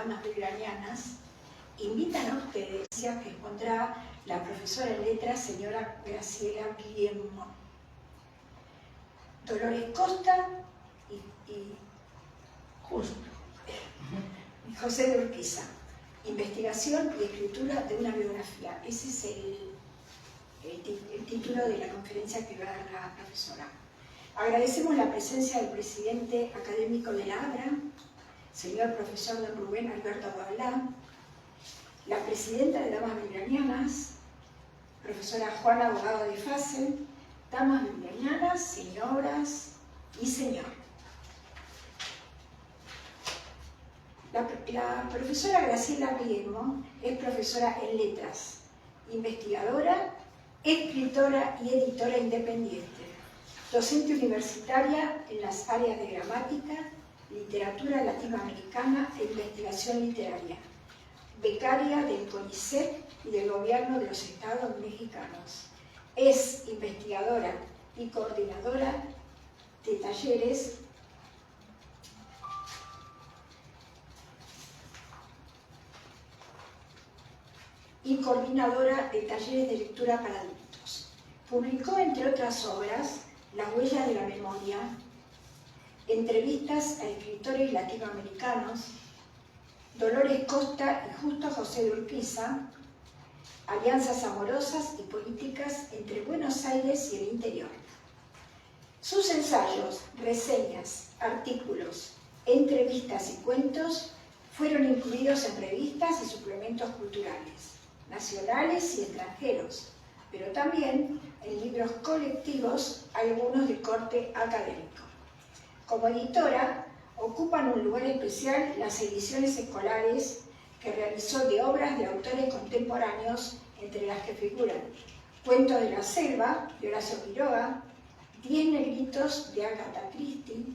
Damas Belgranianas, invitan a ustedes que expondrá la profesora en letras, señora Graciela Guillermo. Dolores Costa y José de Urquiza. Investigación y escritura de una biografía. Ese es el título de la conferencia que va a dar la profesora. Agradecemos la presencia del presidente académico de la ABRA, señor profesor don Rubén Alberto Bablá, la presidenta de Damas Belgranianas, profesora Juana Abogado de Fase, damas belgranianas, señoras y señor. La profesora Graciela Guillermo es profesora en letras, investigadora, escritora y editora independiente, docente universitaria en las áreas de gramática, literatura latinoamericana e investigación literaria, becaria del CONICET y del Gobierno de los Estados Mexicanos. Es investigadora y coordinadora de talleres de lectura para adultos. Publicó, entre otras obras, Las huellas de la memoria, entrevistas a escritores latinoamericanos, Dolores Costa y Justo José de Urquiza, alianzas amorosas y políticas entre Buenos Aires y el interior. Sus ensayos, reseñas, artículos, entrevistas y cuentos fueron incluidos en revistas y suplementos culturales, nacionales y extranjeros, pero también en libros colectivos, algunos de corte académico. Como editora, ocupan un lugar especial las ediciones escolares que realizó de obras de autores contemporáneos, entre las que figuran Cuento de la Selva, de Horacio Quiroga, 10 negritos, de Agatha Christie,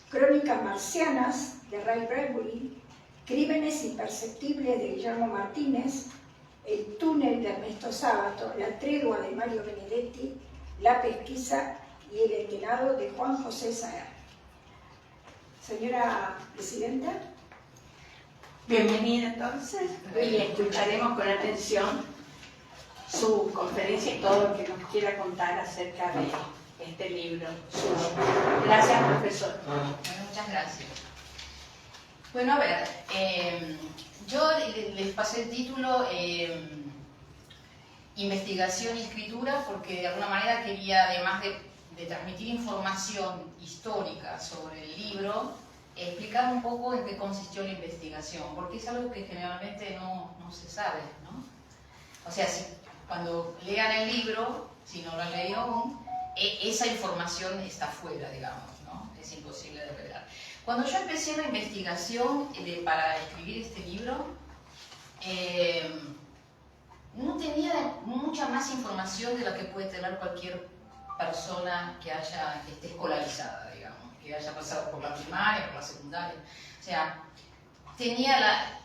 Crónicas marcianas, de Ray Bradbury, Crímenes imperceptibles, de Guillermo Martínez, El túnel, de Ernesto Sábato, La tregua, de Mario Benedetti, La pesquisa y El entenado, de Juan José Saer. Señora Presidenta. Bienvenida entonces, y escucharemos con atención su conferencia y todo lo que nos quiera contar acerca de este libro suyo. Gracias, profesor. Bueno, muchas gracias. Bueno, a ver, yo les pasé el título Investigación y escritura porque de alguna manera quería, además de transmitir información histórica sobre el libro, explicar un poco en qué consistió la investigación, porque es algo que generalmente no se sabe, ¿no? O sea, cuando lean el libro, si no lo han leído aún, esa información está fuera, digamos, ¿no? Es imposible de revelar. Cuando yo empecé la investigación para escribir este libro, no tenía mucha más información de la que puede tener cualquier persona que esté escolarizada, digamos, que haya pasado por la primaria, por la secundaria. O sea, tenía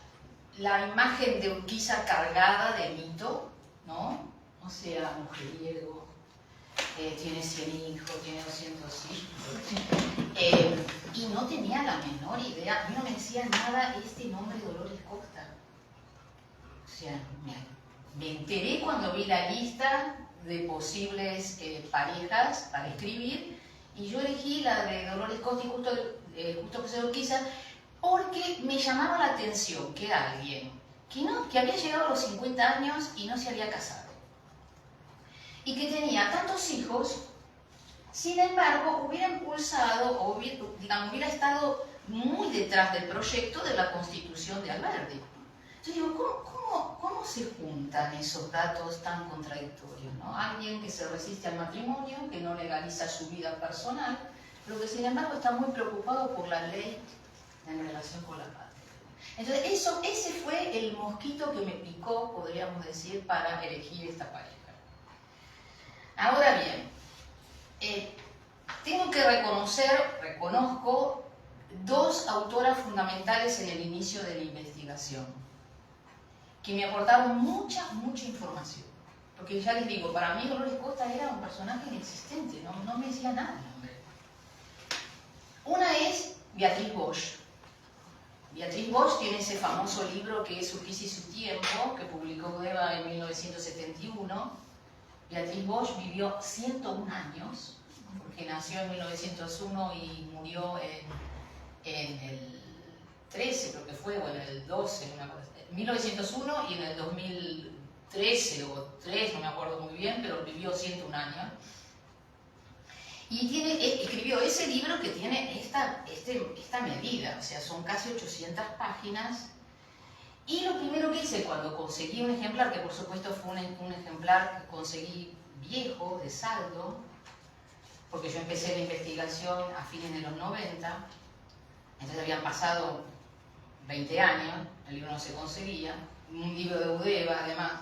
la imagen de Urquiza cargada de mito, ¿no? O sea, mujeriego, tiene 100 hijos, tiene 200 hijos. Y no tenía la menor idea, a mí no me decía nada este nombre Dolores Costa. O sea, me enteré cuando vi la lista de posibles parejas para escribir, y yo elegí la de Dolores Costa y Justo José de Urquiza porque me llamaba la atención que alguien que había llegado a los 50 años y no se había casado y que tenía tantos hijos, sin embargo hubiera impulsado o hubiera estado muy detrás del proyecto de la Constitución de Alberdi. Entonces digo, ¿cómo se juntan esos datos tan contradictorios, ¿no? Alguien que se resiste al matrimonio, que no legaliza su vida personal, pero que sin embargo está muy preocupado por la ley en relación con la patria. Entonces ese fue el mosquito que me picó, podríamos decir, para elegir esta pareja. Ahora bien, tengo que reconozco dos autoras fundamentales en el inicio de la investigación, que me aportaron mucha información. Porque ya les digo, para mí Dolores Costa era un personaje inexistente, no me decía nada el nombre. Una es Beatriz Bosch, Beatriz Bosch tiene ese famoso libro que es Urquiza y su tiempo, que publicó Deva en 1971. Beatriz Bosch vivió 101 años, porque nació en 1901 y murió en el 13, creo que fue, o en el 12, una cosa. 1901 y en el 2013 o 3, no me acuerdo muy bien, pero vivió 101 años. Y escribió ese libro que tiene esta medida, o sea, son casi 800 páginas. Y lo primero que hice cuando conseguí un ejemplar, que por supuesto fue un ejemplar que conseguí viejo, de saldo, porque yo empecé la investigación a fines de los 90, entonces habían pasado 20 años, el libro no se conseguía, un libro de Udeva además.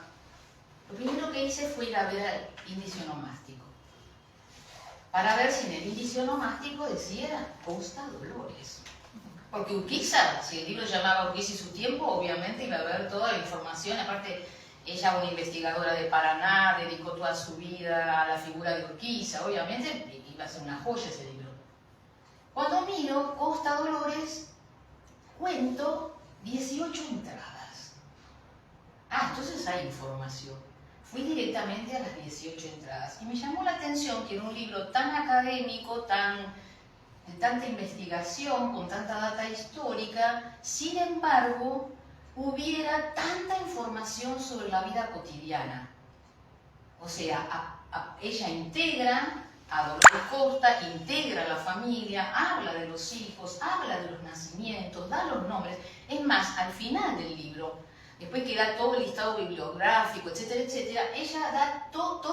Lo primero que hice fue ir a ver el índice onomástico, para ver si en el índice onomástico decía Costa Dolores. Porque Urquiza, si el libro llamaba Urquiza y su tiempo, obviamente iba a haber toda la información. Aparte, ella, una investigadora de Paraná, dedicó toda su vida a la figura de Urquiza. Obviamente iba a ser una joya ese libro. Cuando miro Costa Dolores, cuento 18 entradas. Ah, entonces hay información. Fui directamente a las 18 entradas y me llamó la atención que en un libro tan académico, de tanta investigación, con tanta data histórica, sin embargo, hubiera tanta información sobre la vida cotidiana. O sea, ella integra a Dolores Costa, integra a la familia, habla de los hijos, habla de los nacimientos, da los nombres. Es más, al final del libro, después que da todo el listado bibliográfico, etcétera, etcétera, ella da todo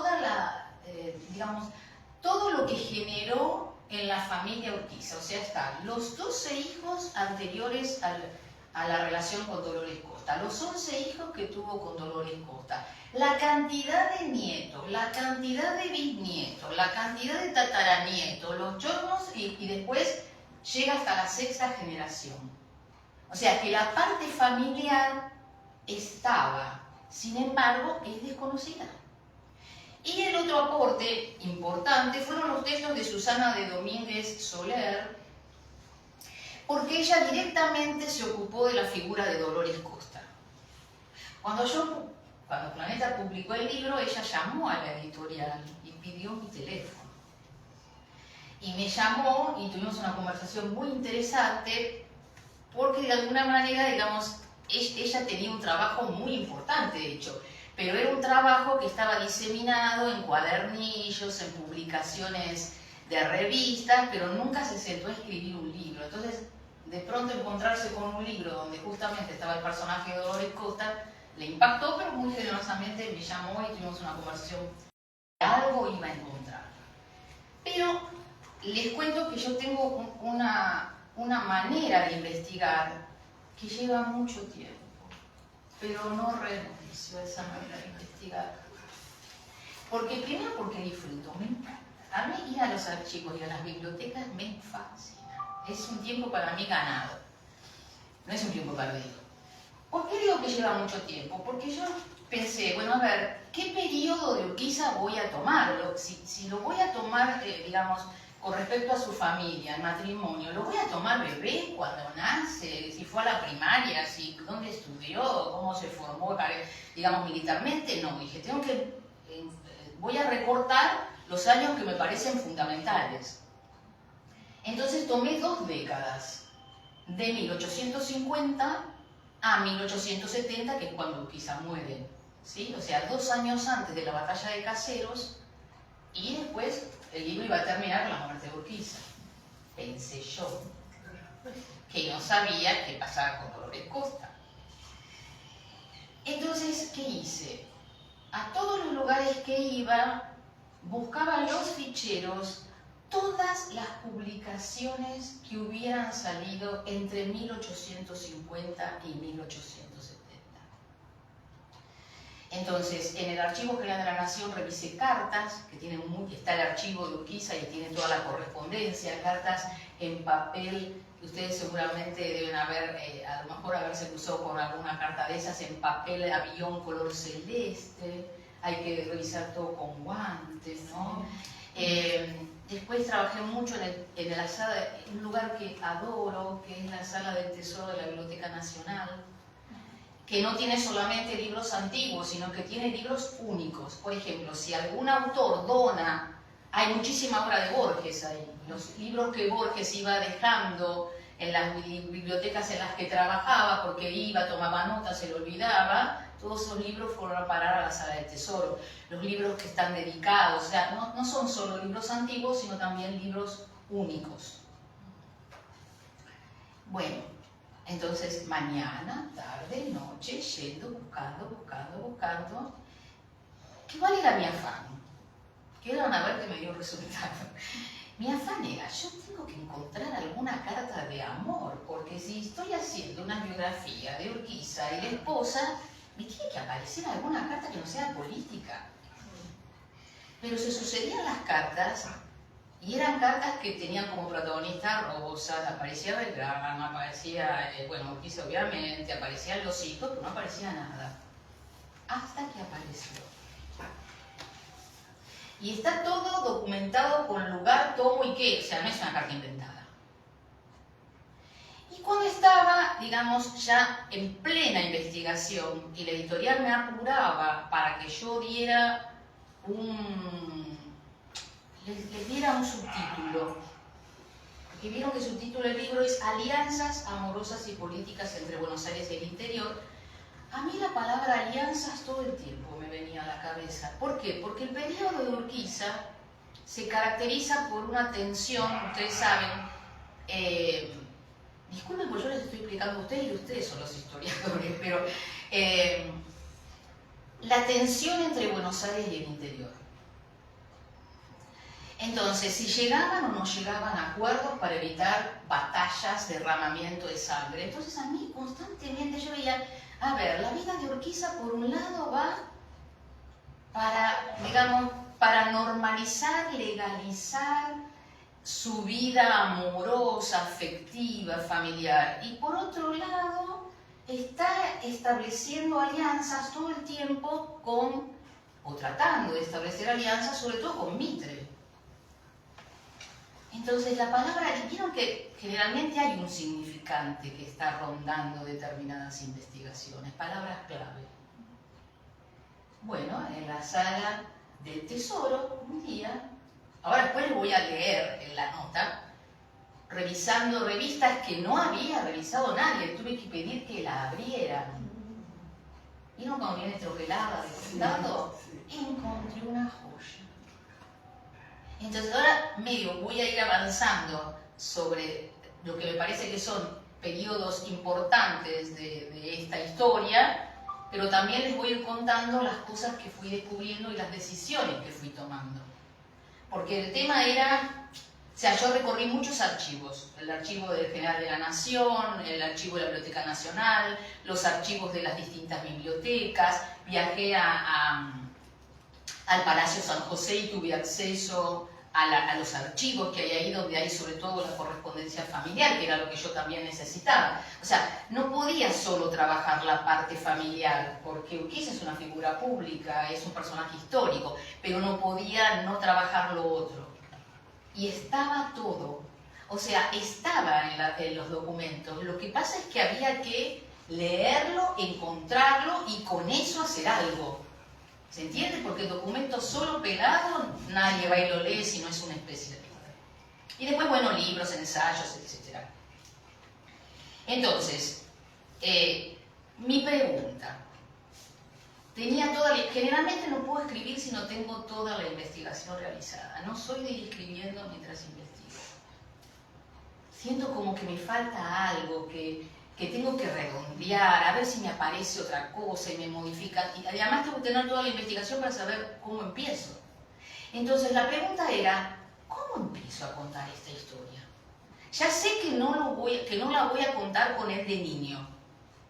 lo que generó en la familia Urquiza. O sea, están los 12 hijos anteriores a la relación con Dolores Costa, los 11 hijos que tuvo con Dolores Costa, la cantidad de nietos, la cantidad de bisnietos, la cantidad de tataranietos, los yernos y después llega hasta la 6ª generación. O sea, que la parte familiar estaba, sin embargo, es desconocida. Y el otro aporte importante fueron los textos de Susana de Domínguez Soler, porque ella directamente se ocupó de la figura de Dolores Costa. Cuando Planeta publicó el libro, ella llamó a la editorial y pidió mi teléfono. Y me llamó y tuvimos una conversación muy interesante, porque de alguna manera, digamos, ella tenía un trabajo muy importante, de hecho, pero era un trabajo que estaba diseminado en cuadernillos, en publicaciones de revistas, pero nunca se sentó a escribir un libro. Entonces, de pronto encontrarse con un libro donde justamente estaba el personaje de Dolores Costa, le impactó, pero muy generosamente me llamó y tuvimos una conversación. Algo iba a encontrar. Pero les cuento que yo tengo una manera de investigar que lleva mucho tiempo, pero no renuncio a esa manera de investigar. Primero porque disfruto, me encanta. A mí ir a los archivos y a las bibliotecas me fascina. Es un tiempo para mí ganado, no es un tiempo perdido. ¿Por qué digo que lleva mucho tiempo? Porque yo pensé, bueno, a ver, ¿qué periodo de Urquiza voy a tomar? Si lo voy a tomar, digamos, con respecto a su familia, el matrimonio, ¿lo voy a tomar bebé cuando nace? Si fue a la primaria, dónde estudió, cómo se formó, digamos, militarmente. No, dije, voy a recortar los años que me parecen fundamentales. Entonces tomé 2 décadas, de 1850 a 1870, que es cuando Urquiza muere, ¿sí? O sea, 2 años antes de la batalla de Caseros, y después el libro iba a terminar con la muerte de Urquiza. Pensé yo, que no sabía qué pasaba con Dolores Costa. Entonces, ¿qué hice? A todos los lugares que iba, buscaba los ficheros, todas las publicaciones que hubieran salido entre 1850 y 1870. Entonces, en el Archivo General de la Nación revisé cartas, está el archivo de Urquiza y tiene toda la correspondencia, cartas en papel, que ustedes seguramente deben haber, a lo mejor haberse cruzado con alguna carta de esas en papel avión color celeste, hay que revisar todo con guantes, ¿no? Después trabajé mucho en la sala, en un lugar que adoro, que es la Sala del Tesoro de la Biblioteca Nacional, que no tiene solamente libros antiguos, sino que tiene libros únicos. Por ejemplo, si algún autor dona, hay muchísima obra de Borges ahí. Los libros que Borges iba dejando en las bibliotecas en las que trabajaba, porque iba, tomaba notas, se lo olvidaba, todos esos libros fueron a parar a la Sala del Tesoro. Los libros que están dedicados, o sea, no son solo libros antiguos, sino también libros únicos. Bueno, entonces mañana, tarde, noche, yendo, buscando. ¿Cuál era mi afán? Que era una vez que me dio resultado. Mi afán era, yo tengo que encontrar alguna carta de amor, porque si estoy haciendo una biografía de Urquiza y la esposa, me tiene que aparecer alguna carta que no sea política. Pero se sucedían las cartas, y eran cartas que tenían como protagonista Rosas, aparecía Belgrano, aparecía, Urquiza obviamente, aparecían los hijos, pero no aparecía nada. Hasta que apareció. Y está todo documentado con lugar, tomo y qué, o sea, no es una carta inventada. Y cuando estaba, digamos, ya en plena investigación, y la editorial me apuraba para que yo diera les diera un subtítulo, porque vieron que el subtítulo del libro es Alianzas amorosas y políticas entre Buenos Aires y el interior. A mí la palabra alianzas todo el tiempo me venía a la cabeza. ¿Por qué? Porque el periodo de Urquiza se caracteriza por una tensión, ustedes saben, disculpen porque yo les estoy explicando a ustedes y ustedes son los historiadores, pero la tensión entre Buenos Aires y el interior. Entonces, si llegaban o no llegaban a acuerdos para evitar batallas, derramamiento de sangre. Entonces a mí constantemente yo veía, a ver, la vida de Urquiza por un lado va para, digamos, para normalizar, legalizar su vida amorosa, afectiva, familiar. Y por otro lado, está estableciendo alianzas todo el tiempo con, o tratando de establecer alianzas sobre todo con Mitre. Entonces la palabra, vieron que generalmente hay un significante que está rondando determinadas investigaciones, palabras clave. Bueno, en la Sala del Tesoro, un día, ahora después les voy a leer en la nota, revisando revistas que no había revisado nadie, tuve que pedir que la abrieran. ¿Vieron cuando viene troquelada de costado? Encontré una joya. Entonces ahora medio voy a ir avanzando sobre lo que me parece que son periodos importantes de esta historia, pero también les voy a ir contando las cosas que fui descubriendo y las decisiones que fui tomando. Porque el tema era, o sea, yo recorrí muchos archivos, el archivo del General de la Nación, el archivo de la Biblioteca Nacional, los archivos de las distintas bibliotecas, viajé al Palacio San José y tuve acceso a los archivos que hay ahí, donde hay sobre todo la correspondencia familiar, que era lo que yo también necesitaba. O sea, no podía solo trabajar la parte familiar, porque Urquiza es una figura pública, es un personaje histórico, pero no podía no trabajar lo otro. Y estaba todo, o sea, estaba en los documentos. Lo que pasa es que había que leerlo, encontrarlo y con eso hacer algo. ¿Se entiende? Porque el documento solo pegado, nadie va y lo lee si no es una especialista. Y después, bueno, libros, ensayos, etc. Entonces, mi pregunta. Generalmente no puedo escribir si no tengo toda la investigación realizada. No soy de ir escribiendo mientras investigo. Siento como que me falta algo, que tengo que redondear, a ver si me aparece otra cosa y me modifica. Y además tengo que tener toda la investigación para saber cómo empiezo. Entonces la pregunta era, ¿cómo empiezo a contar esta historia? Ya sé que no la voy a contar con él de niño,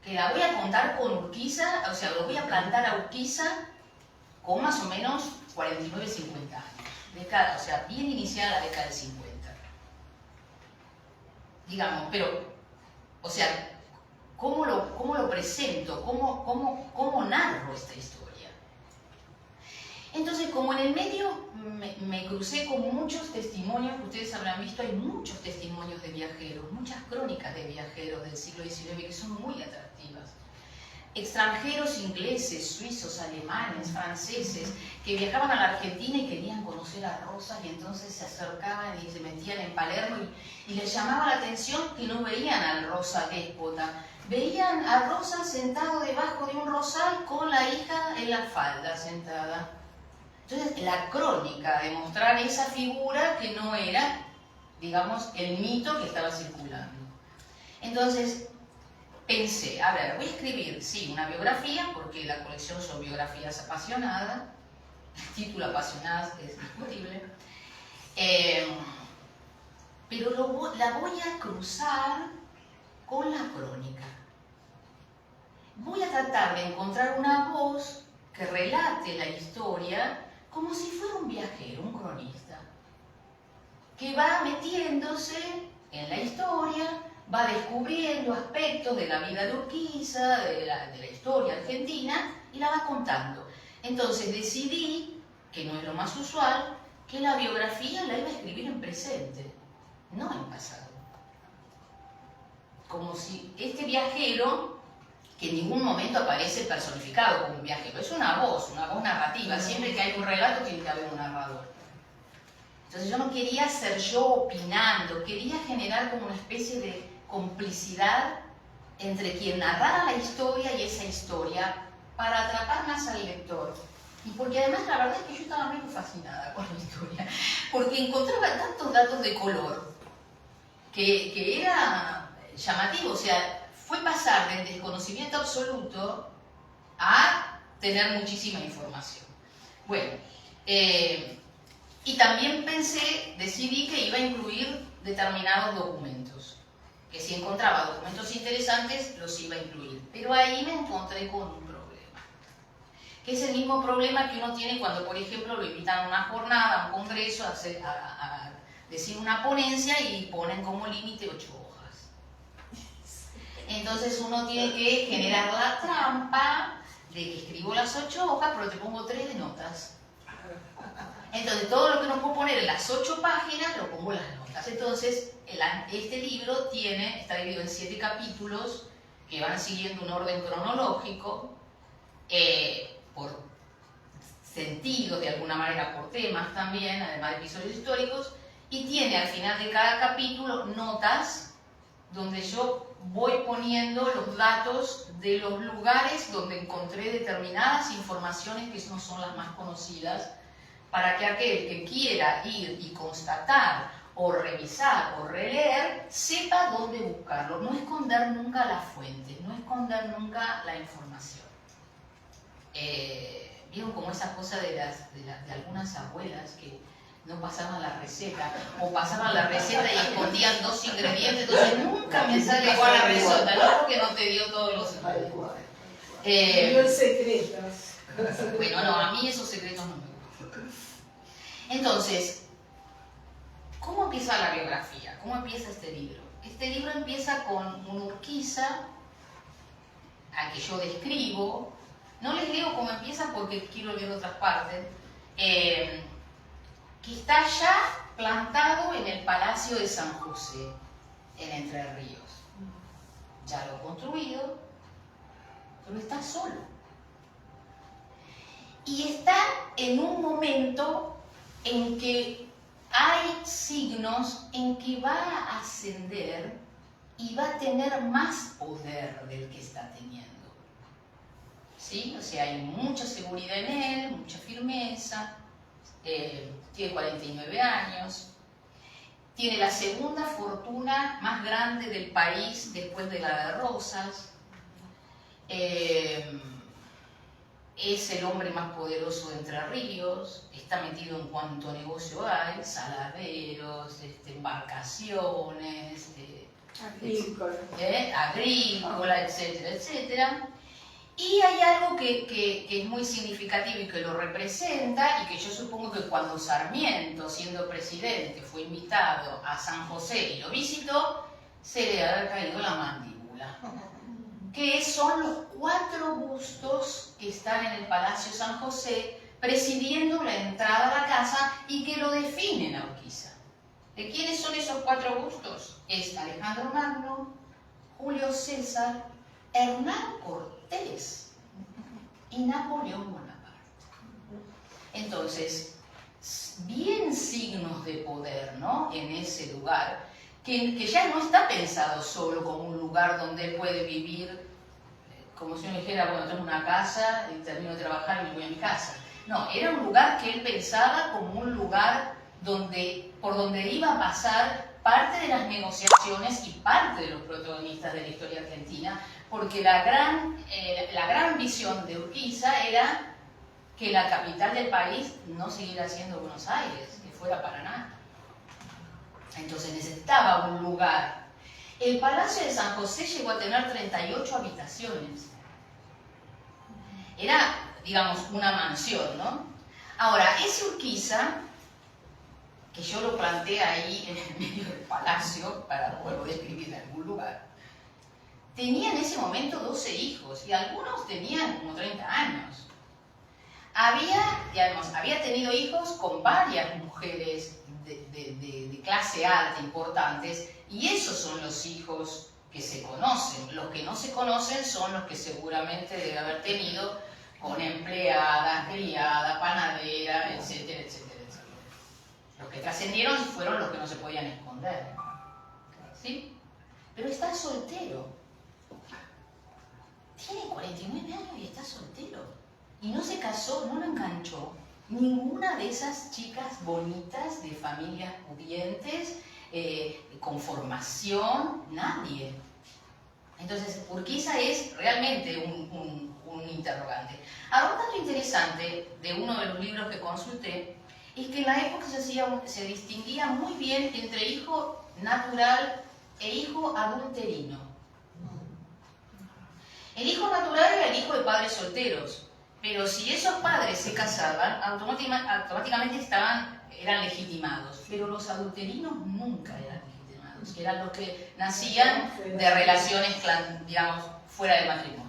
que la voy a contar con Urquiza, o sea, lo voy a plantar a Urquiza con más o menos 49, 50 años. O sea, bien iniciada la década del 50. Digamos, pero, o sea, ¿cómo lo presento? ¿Cómo narro esta historia? Entonces, como en el medio me crucé con muchos testimonios, que ustedes habrán visto, hay muchos testimonios de viajeros, muchas crónicas de viajeros del siglo XIX que son muy atractivas. Extranjeros ingleses, suizos, alemanes, franceses, que viajaban a la Argentina y querían conocer a Rosas y entonces se acercaban y se metían en Palermo y les llamaba la atención que no veían al Rosa déspota, veían a Rosa sentado debajo de un rosal con la hija en la falda sentada. Entonces la crónica de mostrar esa figura que no era, digamos, el mito que estaba circulando. Entonces pensé, a ver, voy a escribir, sí, una biografía, porque la colección son biografías apasionadas, el título Apasionadas es discutible, pero la voy a cruzar con la crónica. Voy a tratar de encontrar una voz que relate la historia como si fuera un viajero, un cronista, que va metiéndose en la historia, va descubriendo aspectos de la vida de Urquiza, de la historia argentina, y la va contando. Entonces decidí, que no es lo más usual, que la biografía la iba a escribir en presente, no en pasado. Como si este viajero, que en ningún momento aparece personificado como un viajero, es una voz narrativa, siempre que hay un relato tiene que haber un narrador. Entonces yo no quería ser yo opinando, quería generar como una especie de complicidad entre quien narrara la historia y esa historia para atrapar más al lector. Y porque además la verdad es que yo estaba muy fascinada con la historia, porque encontraba tantos datos de color que era llamativo, o sea, fue pasar del desconocimiento absoluto a tener muchísima información. Bueno, y también decidí que iba a incluir determinados documentos, que si encontraba documentos interesantes los iba a incluir, pero ahí me encontré con un problema, que es el mismo problema que uno tiene cuando, por ejemplo, lo invitan a una jornada, a un congreso, a decir una ponencia y ponen como límite 8 hojas. Entonces uno tiene que generar la trampa de que escribo las 8 hojas, pero te pongo 3 de notas. Entonces todo lo que uno puedo poner en las 8 páginas lo pongo en las notas. Entonces este libro está dividido en 7 capítulos que van siguiendo un orden cronológico, por sentido de alguna manera, por temas también, además de episodios históricos, y tiene al final de cada capítulo notas donde yo voy poniendo los datos de los lugares donde encontré determinadas informaciones que no son las más conocidas, para que aquel que quiera ir y constatar o revisar o releer sepa dónde buscarlo. No esconder nunca la fuente, no esconder nunca la información. Vieron como esa cosa de algunas abuelas que no pasaban la receta, o pasaban la receta y escondían 2 ingredientes, entonces nunca me sale igual la receta, no porque no te dio todos los ingredientes. Los secretos. Bueno, no, a mí esos secretos no me gustan. Entonces, ¿cómo empieza la biografía? ¿Cómo empieza este libro? Este libro empieza con un Urquiza, al que yo describo. No les leo cómo empieza porque quiero leer otras partes. Que está ya plantado en el Palacio de San José, en Entre Ríos. Ya lo construido, pero está solo. Y está en un momento en que hay signos en que va a ascender y va a tener más poder del que está teniendo. ¿Sí? O sea, hay mucha seguridad en él, mucha firmeza. Tiene 49 años, tiene la segunda fortuna más grande del país después de la de Rosas, es el hombre más poderoso de Entre Ríos, está metido en cuanto negocio hay, saladeros, embarcaciones, agrícola, etcétera, etcétera. Y hay algo que es muy significativo y que lo representa, y que yo supongo que cuando Sarmiento, siendo presidente, fue invitado a San José y lo visitó, se le había caído la mandíbula. Que son los 4 bustos que están en el Palacio San José, presidiendo la entrada a la casa y que lo definen a Urquiza. ¿De quiénes son esos 4 bustos? Es Alejandro Magno, Julio César, Hernán Cortés y Napoleón Bonaparte. Entonces, bien signos de poder, ¿no?, en ese lugar, que ya no está pensado solo como un lugar donde él puede vivir, como si uno dijera, bueno, tengo una casa y termino de trabajar y me voy a mi casa. No, era un lugar que él pensaba como un lugar por donde iba a pasar parte de las negociaciones y parte de los protagonistas de la historia argentina, porque la gran visión de Urquiza era que la capital del país no siguiera siendo Buenos Aires, que fuera Paraná. Entonces necesitaba un lugar. El Palacio de San José llegó a tener 38 habitaciones. Era, digamos, una mansión, ¿no? Ahora, ese Urquiza, que yo lo planteé ahí en el medio del palacio, para poderlo describir en algún lugar, tenía en ese momento 12 hijos y algunos tenían como 30 años. Había tenido hijos con varias mujeres de clase alta importantes, y esos son los hijos que se conocen. Los que no se conocen son los que seguramente debe haber tenido con empleadas, criada, panadera, etcétera, etcétera, etcétera. Los que trascendieron fueron los que no se podían esconder, ¿sí? Pero está soltero. Tiene 49 años y está soltero. Y no se casó, no lo enganchó ninguna de esas chicas bonitas de familias pudientes, con formación, nadie. Entonces, Urquiza es realmente un interrogante. Ahora, un dato interesante de uno de los libros que consulté es que en la época se distinguía muy bien entre hijo natural e hijo adulterino. El hijo natural era el hijo de padres solteros, pero si esos padres se casaban, automáticamente eran legitimados. Pero los adulterinos nunca eran legitimados, que eran los que nacían de relaciones, digamos, fuera del matrimonio.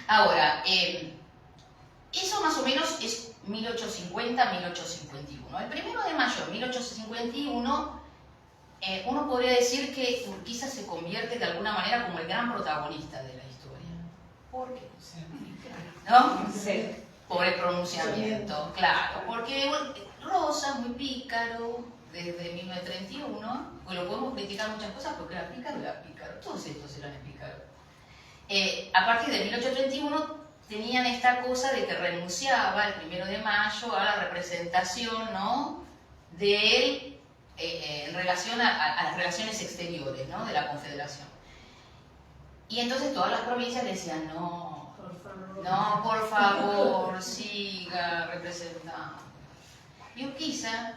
Ahora, eso más o menos es 1850-1851. El 1 de mayo de 1851, uno podría decir que Urquiza se convierte de alguna manera como el gran protagonista de la historia. ¿Por qué? ¿No? Sí. Por el pronunciamiento, claro. Porque Rosa, muy pícaro, desde 1931, pues lo podemos criticar muchas cosas porque era pícaro, todos estos eran pícaros. A partir de 1831 tenían esta cosa de que renunciaba el 1 de mayo a la representación, ¿no?, de él en relación a las relaciones exteriores, ¿no?, de la Confederación. Y entonces todas las provincias le decían, no, por favor, siga representando. Y Urquiza,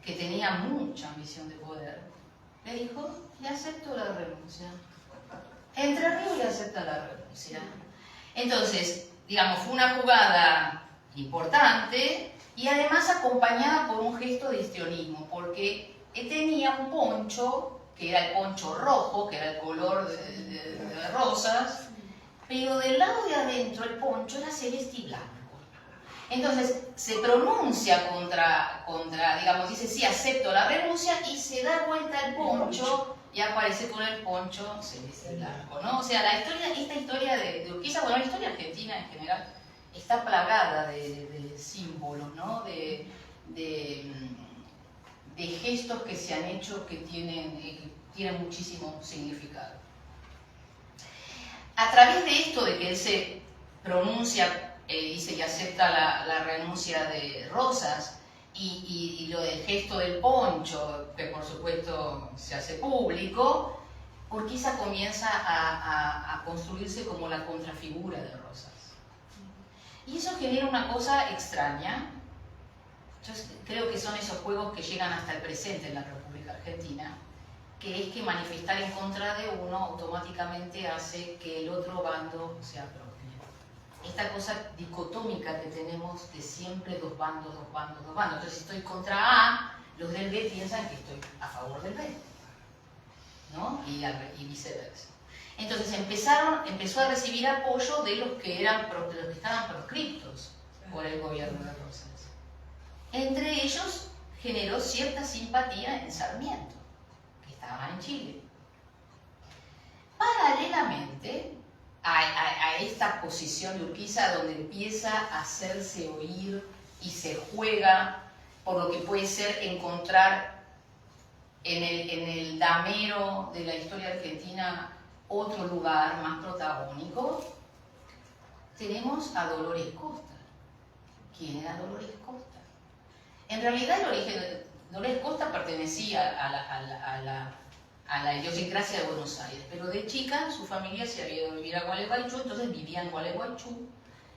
que tenía mucha ambición de poder, le dijo, le acepto la renuncia. Entre Ríos le acepta la renuncia. Entonces, digamos, fue una jugada importante y además acompañada por un gesto de histrionismo, porque tenía un poncho, que era el poncho rojo, que era el color de rosas, pero del lado de adentro el poncho era celeste y blanco. Entonces se pronuncia contra, digamos, dice sí, acepto la renuncia, y se da vuelta el poncho y aparece con el poncho celeste y blanco, ¿no? O sea, esta historia de Urquiza, bueno, la historia argentina en general, está plagada de símbolos, ¿no? De gestos que se han hecho que tienen muchísimo significado. A través de esto de que él se pronuncia, dice que acepta la renuncia de Rosas, y lo del gesto del poncho, que por supuesto se hace público, Urquiza comienza a construirse como la contrafigura de Rosas. Y eso genera una cosa extraña. Yo creo que son esos juegos que llegan hasta el presente en la República Argentina, que es que manifestar en contra de uno automáticamente hace que el otro bando se apropie. Esta cosa dicotómica que tenemos de siempre dos bandos. Entonces, si estoy contra A, los del B piensan que estoy a favor del B, ¿no? Y viceversa. Entonces empezó a recibir apoyo de los que estaban proscriptos. por el gobierno de Rosas. Entre ellos generó cierta simpatía en Sarmiento, que estaba en Chile. Paralelamente a esta posición de Urquiza, donde empieza a hacerse oír y se juega por lo que puede ser encontrar en el damero de la historia argentina otro lugar más protagónico, tenemos a Dolores Costa. ¿Quién era Dolores Costa? En realidad el origen de Dolores Costa pertenecía a la idiosincrasia de Buenos Aires, pero de chica su familia se había ido a vivir a Gualeguaychú, entonces vivía en Gualeguaychú,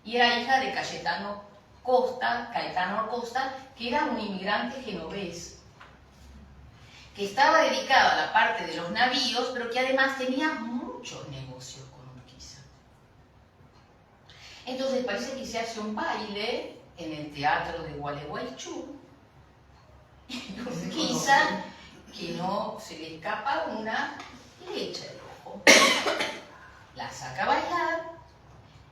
y era hija de Caetano Acosta, que era un inmigrante genovés, que estaba dedicado a la parte de los navíos, pero que además tenía muchos negocios con Urquiza. Entonces parece que se hace un baile en el teatro de Gualeguaychú, y Urquiza, que no se le escapa una, le echa el ojo, la saca a bailar,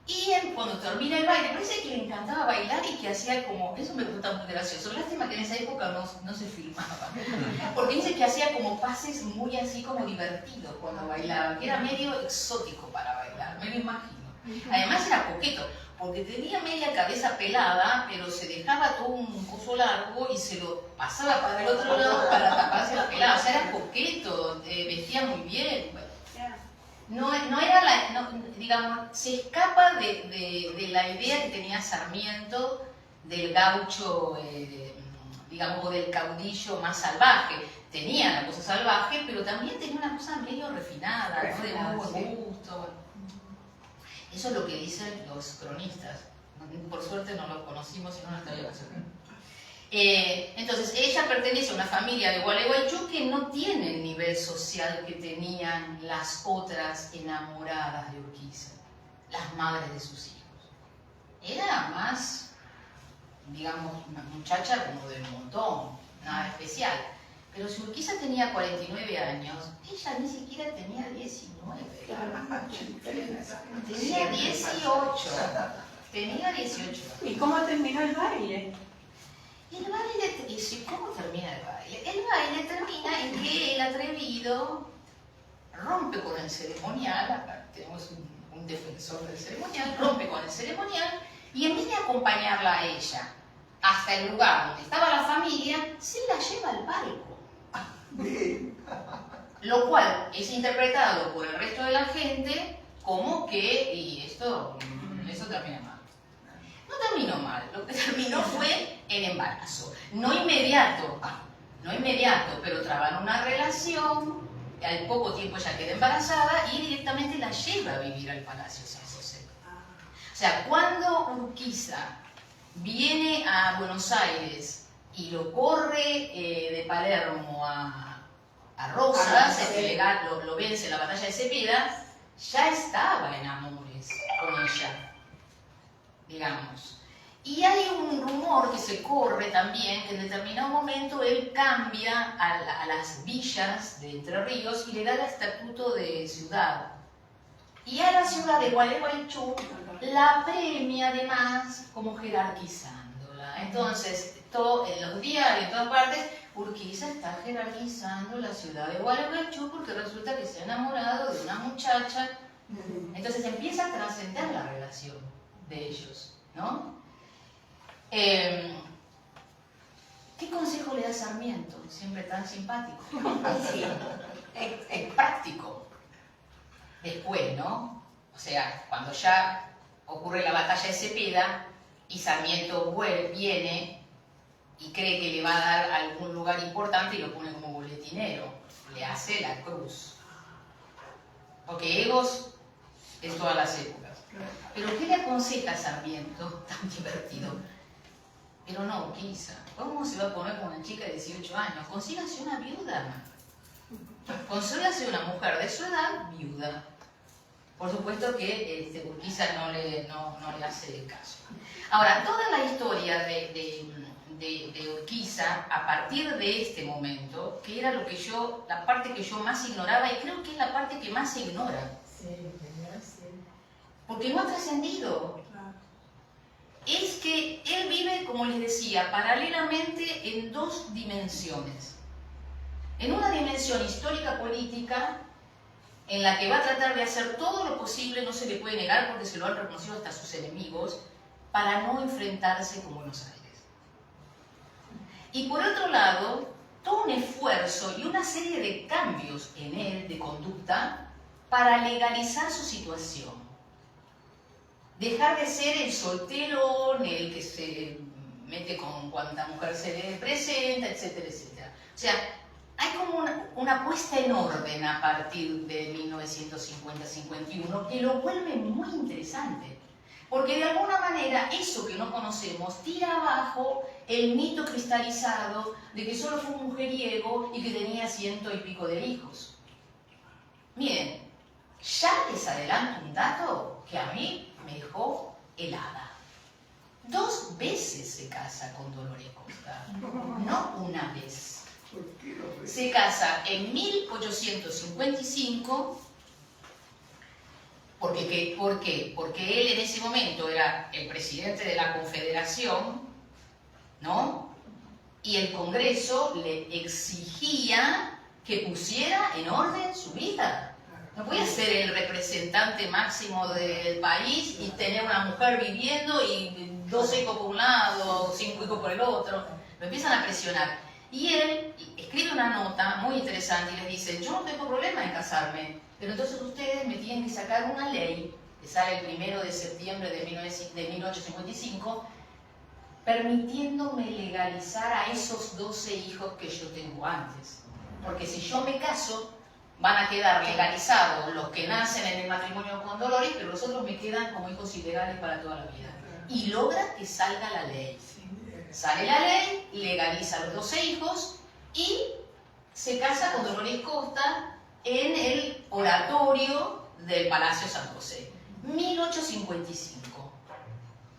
y cuando termina el baile, parece que le encantaba bailar y que hacía como, eso me gusta muy gracioso, lástima que en esa época no se filmaba, porque dice que hacía como pases muy así como divertidos cuando bailaba, que era medio exótico para bailar, me lo imagino. Además era coqueto, porque tenía media cabeza pelada, pero se dejaba todo un coso largo y se lo pasaba para el otro lado para taparse la pelada. O sea, era coqueto, vestía muy bien. Bueno, no era digamos, se escapa de la idea que tenía Sarmiento del gaucho, digamos, o del caudillo más salvaje. Tenía la cosa salvaje, pero también tenía una cosa medio refinada, ¿no? De muy buen gusto. Bueno. Eso es lo que dicen los cronistas. Por suerte no lo conocimos y no lo estaría pasando. Entonces, ella pertenece a una familia de Gualeguaychú que no tiene el nivel social que tenían las otras enamoradas de Urquiza, las madres de sus hijos. Era más, digamos, una muchacha como del montón, nada especial. Pero si Urquiza tenía 49 años, ella ni siquiera tenía 19. Tenía 18. Tenía 18. ¿Y cómo terminó el baile? El baile, ¿cómo termina el baile? El baile termina en que el atrevido rompe con el ceremonial, acá tenemos un defensor del ceremonial, rompe con el ceremonial y en vez de acompañarla a ella hasta el lugar donde estaba la familia, se la lleva al palco. Lo cual es interpretado por el resto de la gente como que, y eso termina mal. No terminó mal, lo que terminó fue el embarazo. No inmediato, pero traban una relación, al poco tiempo ella queda embarazada y directamente la lleva a vivir al Palacio San José. O sea, cuando Urquiza viene a Buenos Aires y lo corre de Palermo a Rosas, lo vence en la batalla de Cepeda, ya estaba en amores con ella, digamos. Y hay un rumor que se corre también, que en determinado momento él cambia a las villas de Entre Ríos y le da el estatuto de ciudad. Y a la ciudad de Gualeguaychú la premia además como jerarquizándola. Entonces, en los diarios, en todas partes, Urquiza está jerarquizando la ciudad de Gualeguaychú porque resulta que se ha enamorado de una muchacha. Entonces empieza a trascender la relación de ellos, ¿no? ¿Qué consejo le da Sarmiento? Siempre tan simpático. Sí, es práctico. Después, ¿no? O sea, cuando ya ocurre la batalla de Cepeda y Sarmiento viene y cree que le va a dar algún lugar importante y lo pone como boletinero, le hace la cruz. Porque egos en todas las épocas. Pero ¿qué le aconseja Sarmiento? Tan divertido. Pero no, Urquiza, ¿cómo se va a poner con una chica de 18 años? Consígase una viuda. Consígase una mujer de su edad, viuda. Por supuesto que Urquiza no le hace caso. Ahora, toda la historia de Urquiza, a partir de este momento, que era la parte que yo más ignoraba, y creo que es la parte que más se ignora. Porque no ha trascendido. es que él vive, como les decía, paralelamente en dos dimensiones. En una dimensión histórica política, en la que va a tratar de hacer todo lo posible, no se le puede negar porque se lo han reconocido hasta sus enemigos, para no enfrentarse con Buenos Aires. Y por otro lado, todo un esfuerzo y una serie de cambios en él, de conducta, para legalizar su situación. Dejar de ser el solterón, el que se mete con cuanta mujer se le presenta, etcétera, etcétera. O sea, hay como una puesta en orden a partir de 1950-51 que lo vuelve muy interesante. Porque de alguna manera eso que no conocemos tira abajo el mito cristalizado de que solo fue un mujeriego y que tenía 100 y pico de hijos. Miren, ya les adelanto un dato que a mí me dejó helada. 2 veces se casa con Dolores Costa, no una vez. Se casa en 1855. ¿Por qué? Porque él en ese momento era el presidente de la Confederación, ¿no? Y el Congreso le exigía que pusiera en orden su vida. No podía ser el representante máximo del país y tener una mujer viviendo y 2 hijos por un lado, 5 hijos por el otro. Lo empiezan a presionar. Y él escribe una nota muy interesante y les dice, yo no tengo problema en casarme, pero entonces ustedes me tienen que sacar una ley, que sale el 1 de septiembre de 1855, permitiéndome legalizar a esos 12 hijos que yo tengo antes. Porque si yo me caso, van a quedar legalizados los que nacen en el matrimonio con Dolores, pero los otros me quedan como hijos ilegales para toda la vida. Y logra que salga la ley. Sale la ley, legaliza a los 12 hijos y se casa con Dolores Costa en el oratorio del Palacio San José. 1855.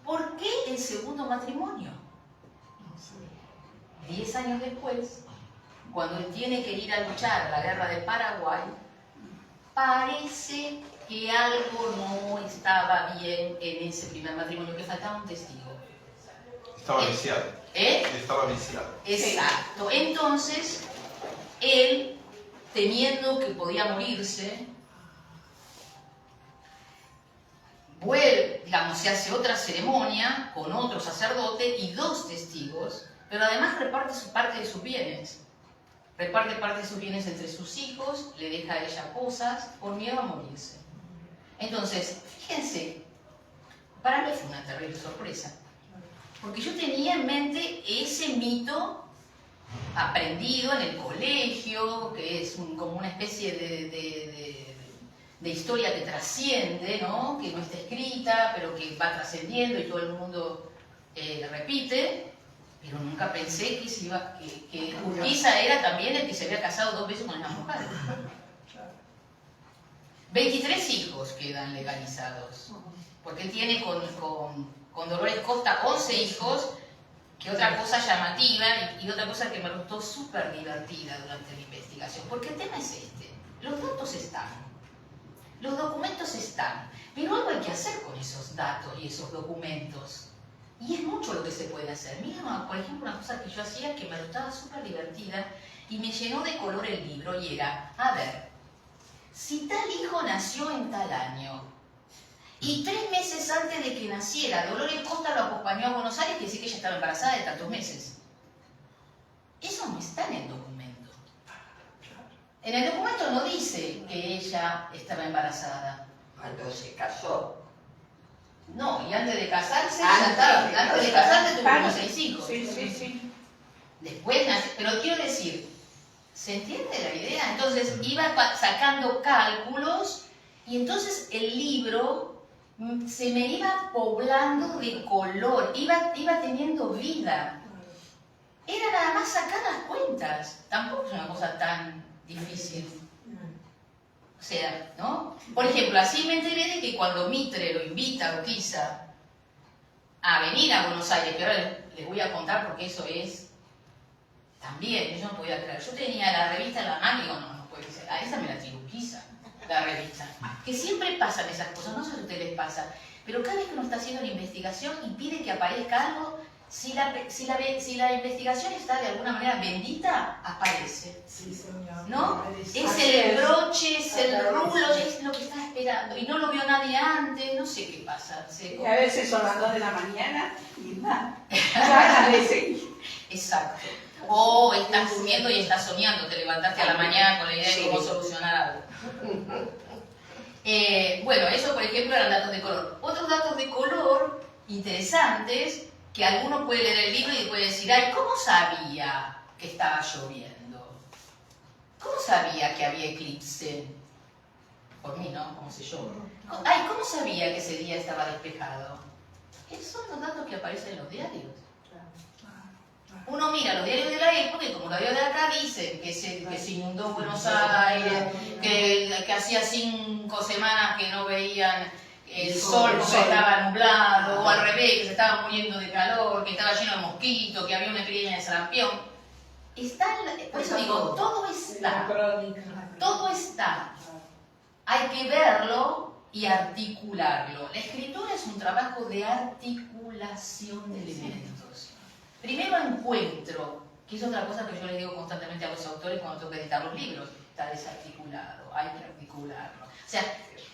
¿Por qué el segundo matrimonio? 10 años después, cuando él tiene que ir a luchar la guerra del Paraguay, parece que algo no estaba bien en ese primer matrimonio, que faltaba un testigo. Estaba viciado. Estaba viciado. Exacto. Entonces, él, temiendo que podía morirse, vuelve, digamos, se hace otra ceremonia con otro sacerdote y 2 testigos, pero además reparte parte de sus bienes. Reparte parte de sus bienes entre sus hijos, le deja a ella cosas por miedo a morirse. Entonces, fíjense, para mí fue una terrible sorpresa. Porque yo tenía en mente ese mito aprendido en el colegio, que es como una especie de historia que trasciende, ¿no? Que no está escrita, pero que va trascendiendo y todo el mundo repite. Pero nunca pensé que Urquiza era también el que se había casado 2 veces con una mujer. 23 hijos quedan legalizados. Porque él tiene con Dolores Costa 11 hijos, que otra cosa llamativa y otra cosa que me resultó súper divertida durante mi investigación. Porque el tema es este. Los datos están. Los documentos están. Pero algo hay que hacer con esos datos y esos documentos. Y es mucho lo que se puede hacer. Mira, por ejemplo, una cosa que yo hacía que me resultaba súper divertida y me llenó de color el libro y era, a ver, si tal hijo nació en tal año y 3 meses antes de que naciera Dolores Costa lo acompañó a Buenos Aires, que decir que ella estaba embarazada de tantos meses. Eso no está en el documento. En el documento no dice que ella estaba embarazada. Cuando se casó. No, y antes de casarse, ya estaba. Antes de casarse tuvo como 6 hijos. Sí. Después nace, pero quiero decir, ¿se entiende la idea? Entonces iba sacando cálculos y entonces el libro se me iba poblando de color, iba teniendo vida. Era nada más sacar las cuentas, tampoco es una cosa tan difícil. O sea, ¿no? Por ejemplo, así me enteré de que cuando Mitre lo invita a Urquiza a venir a Buenos Aires, que ahora les voy a contar porque eso es también, yo no podía creer. Yo tenía la revista en la mano y digo, no puede ser, a esa me la tiró Urquiza. la revista. Que siempre pasan esas cosas, no sé si a ustedes les pasa, pero cada vez que uno está haciendo una investigación y pide que aparezca algo, si la investigación está de alguna manera bendita, aparece. Sí, señor. ¿No? Aparece. Es el broche, es el rulo, es lo que está esperando. Y no lo vio nadie antes, no sé qué pasa. Y a veces son las 2 de la mañana y nada. Ya aparece. Exacto. O estás durmiendo y estás soñando, te levantaste a la mañana con la idea de cómo solucionar algo. Bueno, eso por ejemplo eran datos de color. Otros datos de color interesantes, que alguno puede leer el libro y puede decir, ay, ¿cómo sabía que estaba lloviendo? ¿Cómo sabía que había eclipse? Por mí, ¿no? Como sé yo. Ay, ¿cómo sabía que ese día estaba despejado? Esos son los datos que aparecen en los diarios. Uno mira los diarios de la época y como los diarios de acá dicen que se inundó Buenos Aires, que hacía 5 semanas que no veían el sol porque estaba nublado, o al revés, que se estaba muriendo de calor, que estaba lleno de mosquitos, que había una epidemia de sarampión. Por eso digo, todo está. Todo está. Hay que verlo y articularlo. La escritura es un trabajo de articulación de elementos. Primero encuentro, que es otra cosa que yo les digo constantemente a los autores cuando tengo que editar los libros, está desarticulado, hay que articularlo. O sea,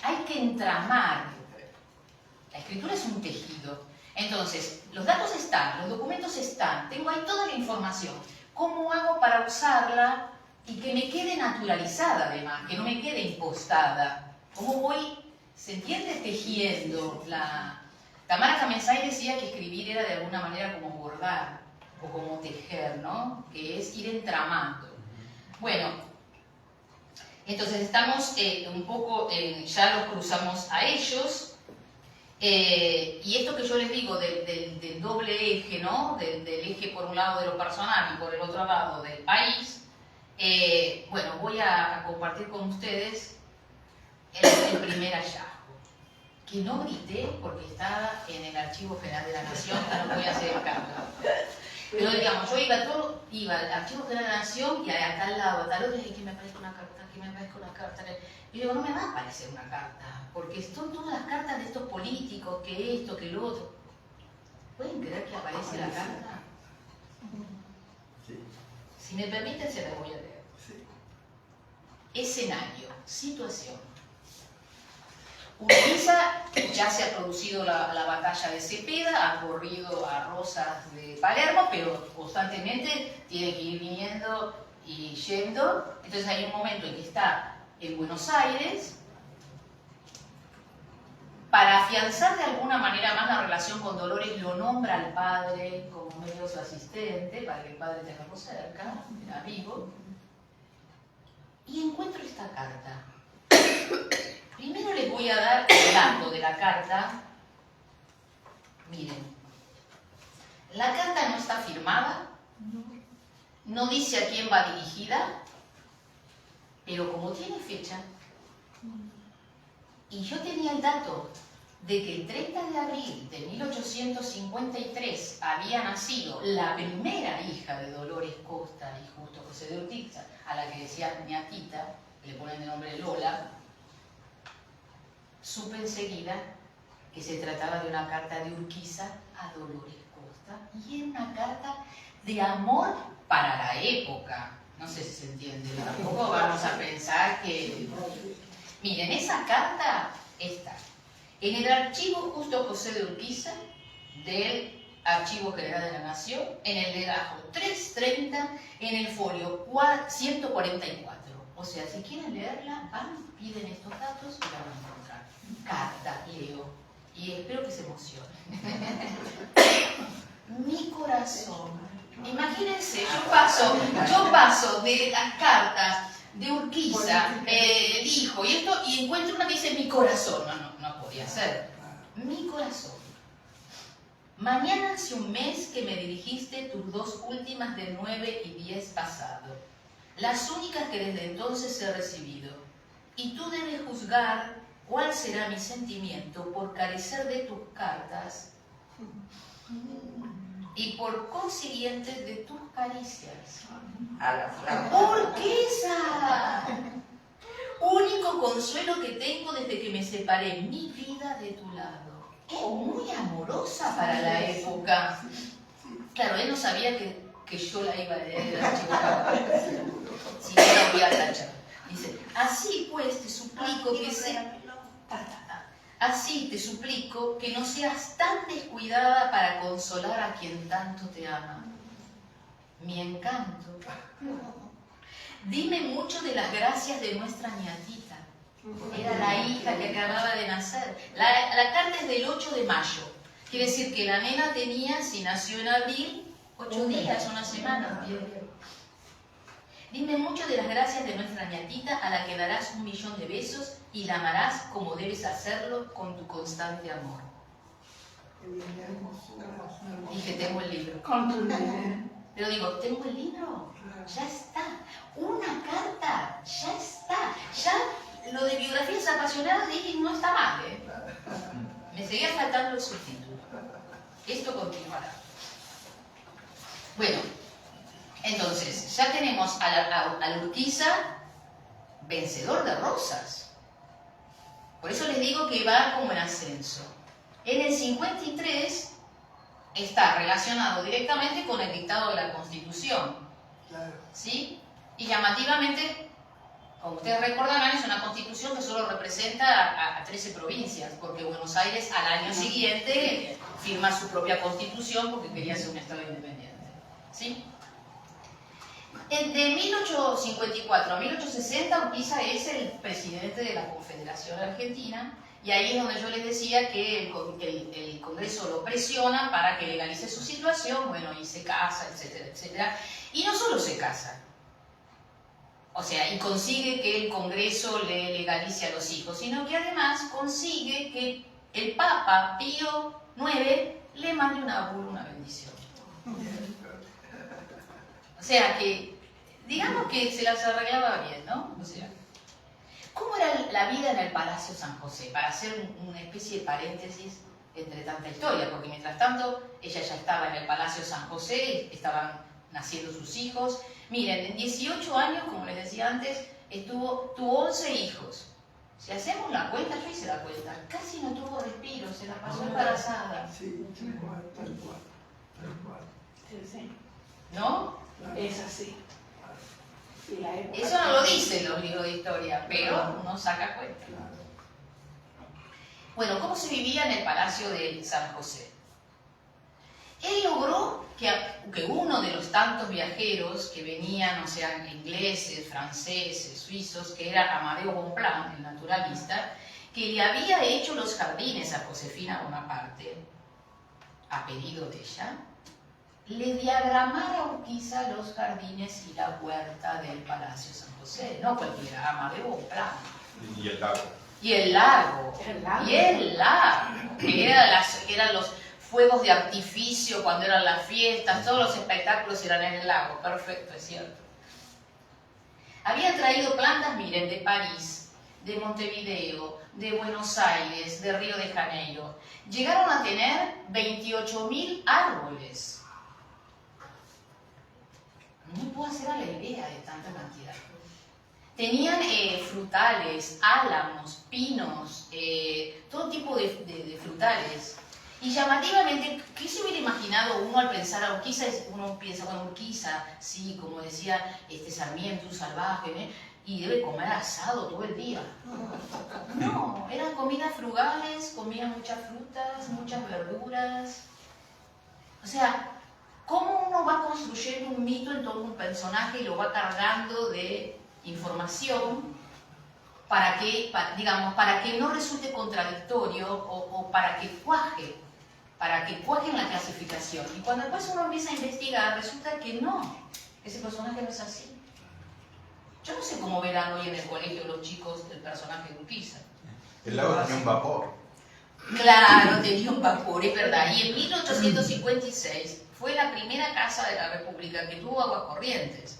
hay que entramar. La escritura es un tejido. Entonces, los datos están, los documentos están, tengo ahí toda la información. ¿Cómo hago para usarla y que me quede naturalizada además, que no me quede impostada? ¿Cómo voy, se entiende, tejiendo? Tamara Kamensáy decía que escribir era de alguna manera como bordar o como tejer, ¿no? Que es ir entramando. Bueno, entonces estamos un poco, ya los cruzamos a ellos. Y esto que yo les digo del doble eje, ¿no? Del eje por un lado de lo personal y por el otro lado del país, bueno, voy a compartir con ustedes el primer hallazgo. Que no grité porque está en el Archivo General de la Nación, no voy a hacer el cambio. Pero digamos, yo iba al Archivo General de la Nación y acá al lado, a tal otro, y que me aparezca una carta, que me aparezca una carta. Y yo digo, no me va a aparecer una carta, porque son todas las cartas de estos políticos, que esto, que lo otro. ¿Pueden creer que aparece la carta? Sí. Si me permiten, se la voy a leer. Sí. Escenario, situación. Urquiza, ya se ha producido la batalla de Cepeda, ha corrido a Rosas de Palermo, pero constantemente tiene que ir viniendo y yendo. Entonces hay un momento en que está en Buenos Aires. Para afianzar de alguna manera más la relación con Dolores, lo nombra al padre como medio su asistente, para que el padre tenga cerca, amigo. Y encuentro esta carta. Primero les voy a dar el dato de la carta. Miren, la carta no está firmada, no dice a quién va dirigida, pero como tiene fecha, y yo tenía el dato de que el 30 de abril de 1853 había nacido la primera hija de Dolores Costa y Justo José de Urquiza, a la que decía ñatita, le ponen de nombre Lola, supe enseguida que se trataba de una carta de Urquiza a Dolores Costa y era una carta de amor para la época. No sé si se entiende, tampoco vamos a pensar que... Miren, esa carta está en el archivo Justo José de Urquiza del Archivo General de la Nación, en el legajo 330, en el folio 144. O sea, si quieren leerla, van, piden estos datos y la van a encontrar. Carta, leo, y espero que se emocionen. Mi corazón. Imagínense, yo paso de las cartas de Urquiza, el hijo, y esto, y encuentro una que dice mi corazón. No podía ser. Mi corazón. Mañana hace un mes que me dirigiste tus 2 últimas de 9 y 10 pasado, las únicas que desde entonces he recibido, y tú debes juzgar cuál será mi sentimiento por carecer de tus cartas y por consiguiente de tus caricias. A la flauta. ¡Urquiza! único consuelo que tengo desde que me separé, mi vida de tu lado. Es muy amorosa para la época. Claro, él no sabía que yo la iba a leer a si no la voy a tachar. Dice, así pues te suplico que así te suplico que no seas tan descuidada para consolar a quien tanto te ama. Mi encanto. Dime mucho de las gracias de nuestra niatita. Era la hija que acababa de nacer. La carta es del 8 de mayo. Quiere decir que la nena tenía, si nació en abril, 8 días, una semana. Dime mucho de las gracias de nuestra niatita, a la que darás 1.000.000 de besos y la amarás como debes hacerlo con tu constante amor. Dije, tengo el libro. Pero digo, ¿tengo el libro? Ya está. Una carta, ya está. Ya lo de biografías apasionadas dije, no está mal, ¿eh? Me seguía faltando el subtítulo. Esto continuará. Bueno, entonces, ya tenemos a Urquiza vencedor de rosas. Por eso les digo que va como en ascenso. En el 53 está relacionado directamente con el dictado de la Constitución. ¿Sí? Y llamativamente, como ustedes recordarán, es una Constitución que solo representa a 13 provincias, porque Buenos Aires al año siguiente firma su propia Constitución porque quería ser un Estado independiente. ¿Sí? De 1854 a 1860, Urquiza es el presidente de la Confederación Argentina, y ahí es donde yo les decía que el Congreso lo presiona para que legalice su situación, bueno, y se casa, etcétera, etcétera. Y no solo se casa, o sea, y consigue que el Congreso le legalice a los hijos, sino que además consigue que el Papa Pío IX le mande una bendición. O sea que, digamos que se las arreglaba bien, ¿no? O sea, ¿cómo era la vida en el Palacio San José? Para hacer una especie de paréntesis entre tanta historia, porque mientras tanto ella ya estaba en el Palacio San José, estaban naciendo sus hijos. Miren, en 18 años, como les decía antes, tuvo 11 hijos. Si hacemos la cuenta, yo hice la cuenta, casi no tuvo respiro, se la pasó embarazada. Sí, tal cual, tal cual, tal cual. Sí, ¿No? es así. Y la época Eso no lo dicen los libros de historia, pero uno saca cuenta. Claro. Bueno, ¿cómo se vivía en el Palacio de San José? Él logró que uno de los tantos viajeros que venían, o sea, ingleses, franceses, suizos, que era Amadeo Bonpland, el naturalista, que le había hecho los jardines a Josefina Bonaparte, a pedido de ella, le diagramara a Urquiza los jardines y la huerta del Palacio San José. No cualquiera, Amadeo Bonpland. Y el lago. Y el lago. Y el lago. Que eran los fuegos de artificio cuando eran las fiestas, todos los espectáculos eran en el lago. Perfecto, es cierto. Había traído plantas, miren, de París, de Montevideo, de Buenos Aires, de Río de Janeiro. Llegaron a tener 28.000 árboles. No me puedo hacer a la idea de tanta cantidad. Tenían frutales, álamos, pinos, todo tipo de frutales. Y llamativamente, ¿qué se hubiera imaginado uno al pensar a Urquiza? Uno piensa, bueno, Urquiza, sí, como decía Sarmiento, un salvaje, y debe comer asado todo el día. No, eran comidas frugales, comían muchas frutas, muchas verduras. O sea, ¿cómo uno va construyendo un mito en todo un personaje y lo va cargando de información para que no resulte contradictorio o para que cuaje en la clasificación? Y cuando después uno empieza a investigar, resulta que no, ese personaje no es así. Yo no sé cómo verán hoy en el colegio los chicos el personaje de Urquiza. El lago tenía un vapor. Claro, tenía un vapor, es verdad. Y en 1856 fue la primera casa de la República que tuvo aguas corrientes.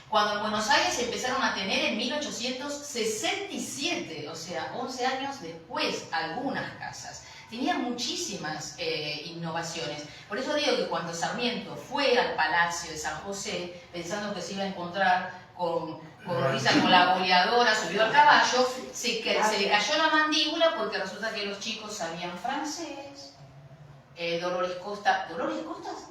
Cuando en Buenos Aires empezaron a tener en 1867, o sea, 11 años después, algunas casas. Tenían muchísimas innovaciones. Por eso digo que cuando Sarmiento fue al Palacio de San José, pensando que se iba a encontrar con Urquiza con la boleadora subió al caballo, se le cayó la mandíbula porque resulta que los chicos sabían francés. Dolores Costa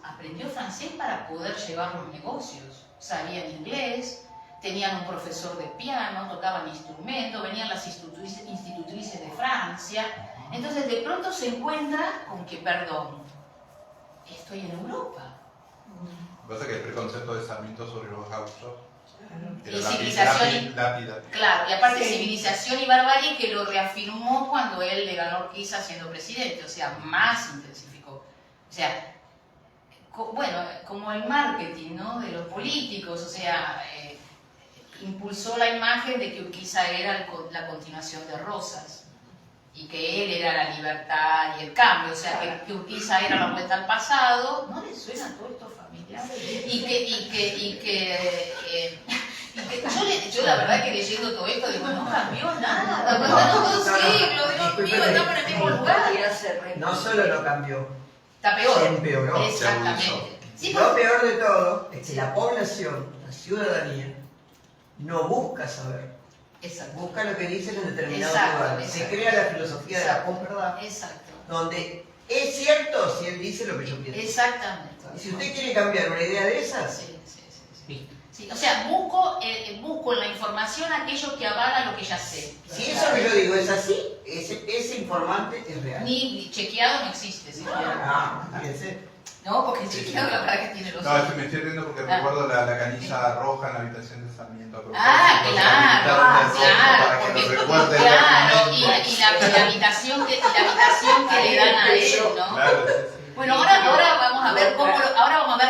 aprendió francés para poder llevar los negocios, sabían inglés, tenían un profesor de piano, tocaban instrumentos, venían las institutrices de Francia. Entonces de pronto se encuentra con que, perdón, estoy en Europa. Lo que pasa es que el preconcepto de Sarmiento sobre los gauchos era Y civilización lápida. Claro, y aparte Sí. civilización y barbarie que lo reafirmó cuando él le ganó a Urquiza siendo presidente, o sea, más intensificó. O sea, bueno, como el marketing, ¿no?, de los políticos, o sea, impulsó la imagen de que Urquiza era la continuación de Rosas y que él era la libertad y el cambio, o sea, que Urquiza era la vuelta al pasado. ¿No les suena todo esto familiar? Yo la verdad que leyendo todo esto digo, no cambió nada, pasaron 2 siglos, Dios mío, estamos en el mismo lugar. No solo no cambió, Está peor. se empeoró. Exactamente. Sí, Lo peor de todo es que la población, la ciudadanía, no busca saber. Exacto. Busca lo que dicen en determinados Exacto, lugares. Se exacto. crea la filosofía de la Exacto. posverdad, Exacto. donde es cierto si él dice lo que yo pienso. Exactamente. Y si usted quiere cambiar una idea de esas, Sí, sí, sí, sí. listo. Sí, o sea, busco en la información aquello que avala lo que ya sé. Si eso que yo digo es así, ese informante es real. Ni chequeado no existe, siquiera. Ah, fíjense. No, porque chequeado la verdad que tiene los No, me estoy riendo porque recuerdo la canilla roja en la habitación de Sarmiento. Ah, claro, Para que porque, lo recuerde. claro, y la habitación que le dan a él, ¿no? Claro, sí, sí. Bueno, ahora vamos a ver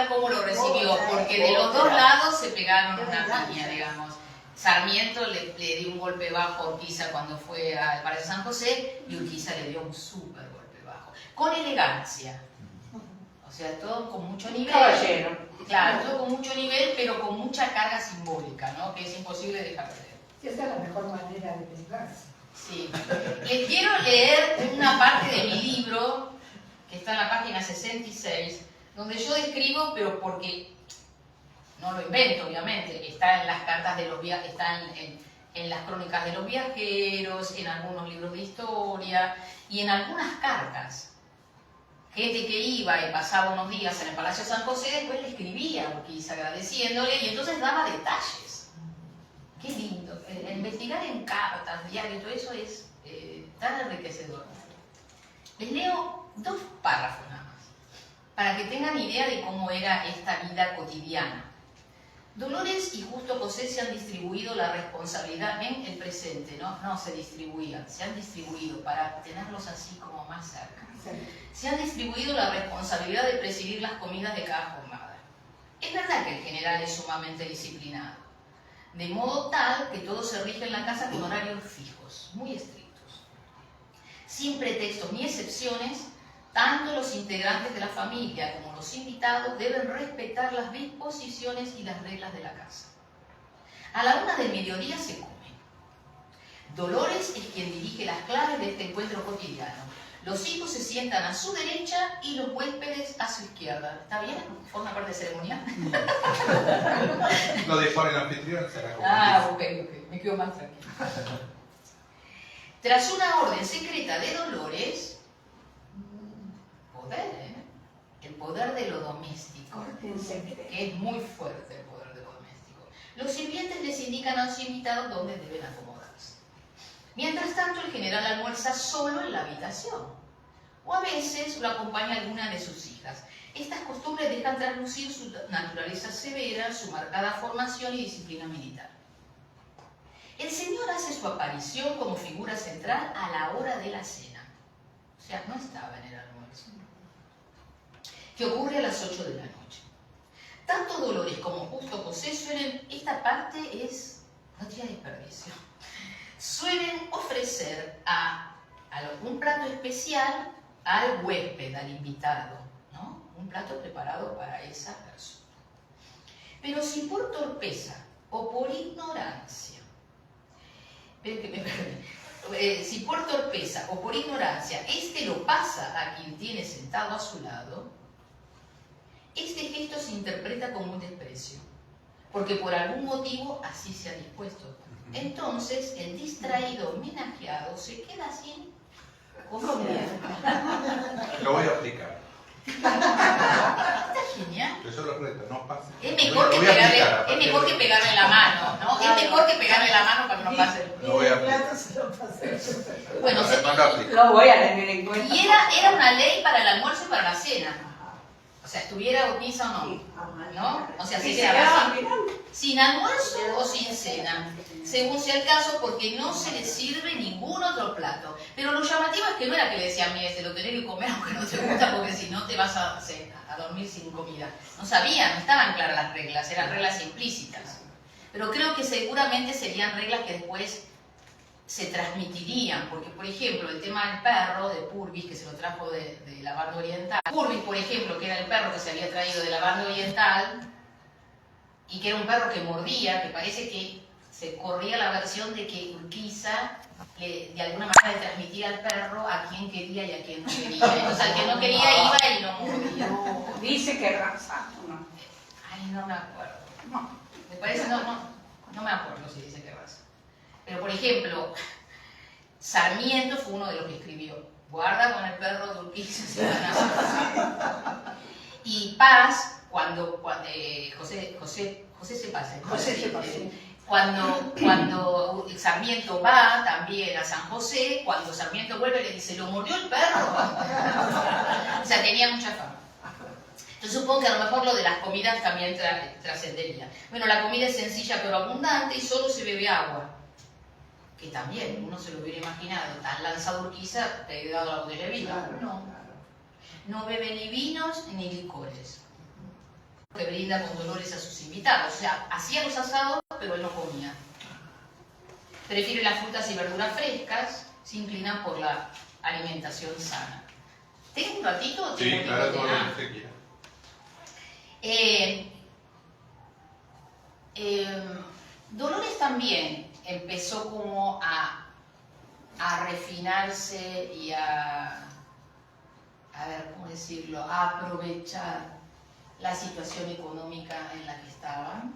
cómo lo recibió, porque de los dos lados se pegaron una piña, digamos. Sarmiento le dio un golpe bajo a Urquiza cuando fue al Palacio San José y Urquiza le dio un súper golpe bajo, con elegancia. O sea, todo con mucho nivel. Caballero. Claro, todo con mucho nivel, pero con mucha carga simbólica, ¿no?, que es imposible dejar de leer. Sí, esa es la mejor manera de vengarse. Sí. Les quiero leer una parte de mi libro, que está en la página 66, donde yo describo, pero porque no lo invento, obviamente, está en las cartas de los viajes, está en las crónicas de los viajeros, en algunos libros de historia y en algunas cartas. Gente que iba y pasaba unos días en el Palacio San José, después le escribía a Urquiza agradeciéndole y entonces daba detalles. Qué lindo. Investigar en cartas, diarios, todo eso es tan enriquecedor. Les leo 2 párrafos nada más, para que tengan idea de cómo era esta vida cotidiana. Dolores y Justo José se han distribuido la responsabilidad en el presente, ¿no? No se distribuían, se han distribuido para tenerlos así como más cerca. Se han distribuido la responsabilidad de presidir las comidas de cada jornada. Es verdad que el general es sumamente disciplinado, de modo tal que todo se rige en la casa con horarios fijos, muy estrictos. Sin pretextos ni excepciones, tanto los integrantes de la familia como los invitados deben respetar las disposiciones y las reglas de la casa. A la 1 del mediodía se come. Dolores es quien dirige las claves de este encuentro cotidiano. Los hijos se sientan a su derecha y los huéspedes a su izquierda. ¿Está bien? ¿Forma parte de ceremonial? Lo dejó en el anfitrión, se la Ah, ok, me quedo más tranquilo. Tras una orden secreta de Dolores, poder, el poder de lo doméstico, que es muy fuerte el poder de lo doméstico. Los sirvientes les indican a los invitados dónde deben acomodarse. Mientras tanto, el general almuerza solo en la habitación, o a veces lo acompaña alguna de sus hijas. Estas costumbres dejan traslucir su naturaleza severa, su marcada formación y disciplina militar. El señor hace su aparición como figura central a la hora de la cena. O sea, no estaba en el almuerzo, que ocurre a las 8 de la noche. Tanto Dolores como Justo José suelen, esta parte no tiene desperdicio, suelen ofrecer un plato especial al huésped, al invitado, ¿no? Un plato preparado para esa persona. Pero si por torpeza o por ignorancia, si por torpeza o por ignorancia este lo pasa a quien tiene sentado a su lado, este gesto se interpreta como un desprecio, porque por algún motivo así se ha dispuesto. Entonces, el distraído homenajeado se queda sin comida. Lo voy a aplicar. Está genial. Eso lo reto, no pasa. Es mejor que pegarle la mano, ¿no? Es mejor que pegarle la mano para que no pase. Lo voy a el aplicar. plato se lo pasé. Bueno, Además lo aplico. Lo voy a tener en cuenta. y era una ley para el almuerzo y para la cena. O sea, estuviera Urquiza o no, ¿no? O sea, Sí, si se quedaba quedaba mirando. sin almuerzo o sin cena, según sea el caso, porque no se le sirve ningún otro plato. Pero lo llamativo es que no era que le decían, mire, te lo tenés que comer aunque no te gusta, porque si no te vas a dormir sin comida. No sabían, no estaban claras las reglas, eran reglas implícitas. Pero creo que seguramente serían reglas que después se transmitirían, porque por ejemplo el tema del perro de Purvis, que se lo trajo de la banda oriental, Purvis por ejemplo, que era el perro que se había traído de la banda oriental y que era un perro que mordía, que parece que se corría la versión de que Urquiza de alguna manera le transmitía al perro a quien quería y a quien no quería. Entonces al que no quería iba y lo mordía. No, dice que raza, ¿no? Ay, no me acuerdo. No. Me parece, no me acuerdo si dice que raza. Pero por ejemplo, Sarmiento fue uno de los que escribió, guarda con el perro de Urquiza si van a... Y Paz, cuando José se pasa. José se pasa. Cuando Sarmiento va también a San José, cuando Sarmiento vuelve le dice, ¿lo mordió el perro? O sea, tenía mucha fama. Entonces supongo que a lo mejor lo de las comidas también trascendería. Bueno, la comida es sencilla pero abundante y solo se bebe agua. Que también uno se lo hubiera imaginado, tan lanzado Urquiza, te he dado la botella de vino. No. No bebe ni vinos ni licores. Que brinda con dolores a sus invitados. O sea, hacía los asados, pero él no comía. Prefiere las frutas y verduras frescas, se inclina por la alimentación sana. ¿Tengo un ratito? Sí, claro, todo lo que usted quiera. Dolores también empezó como a refinarse y a ver, ¿cómo decirlo? A aprovechar la situación económica en la que estaban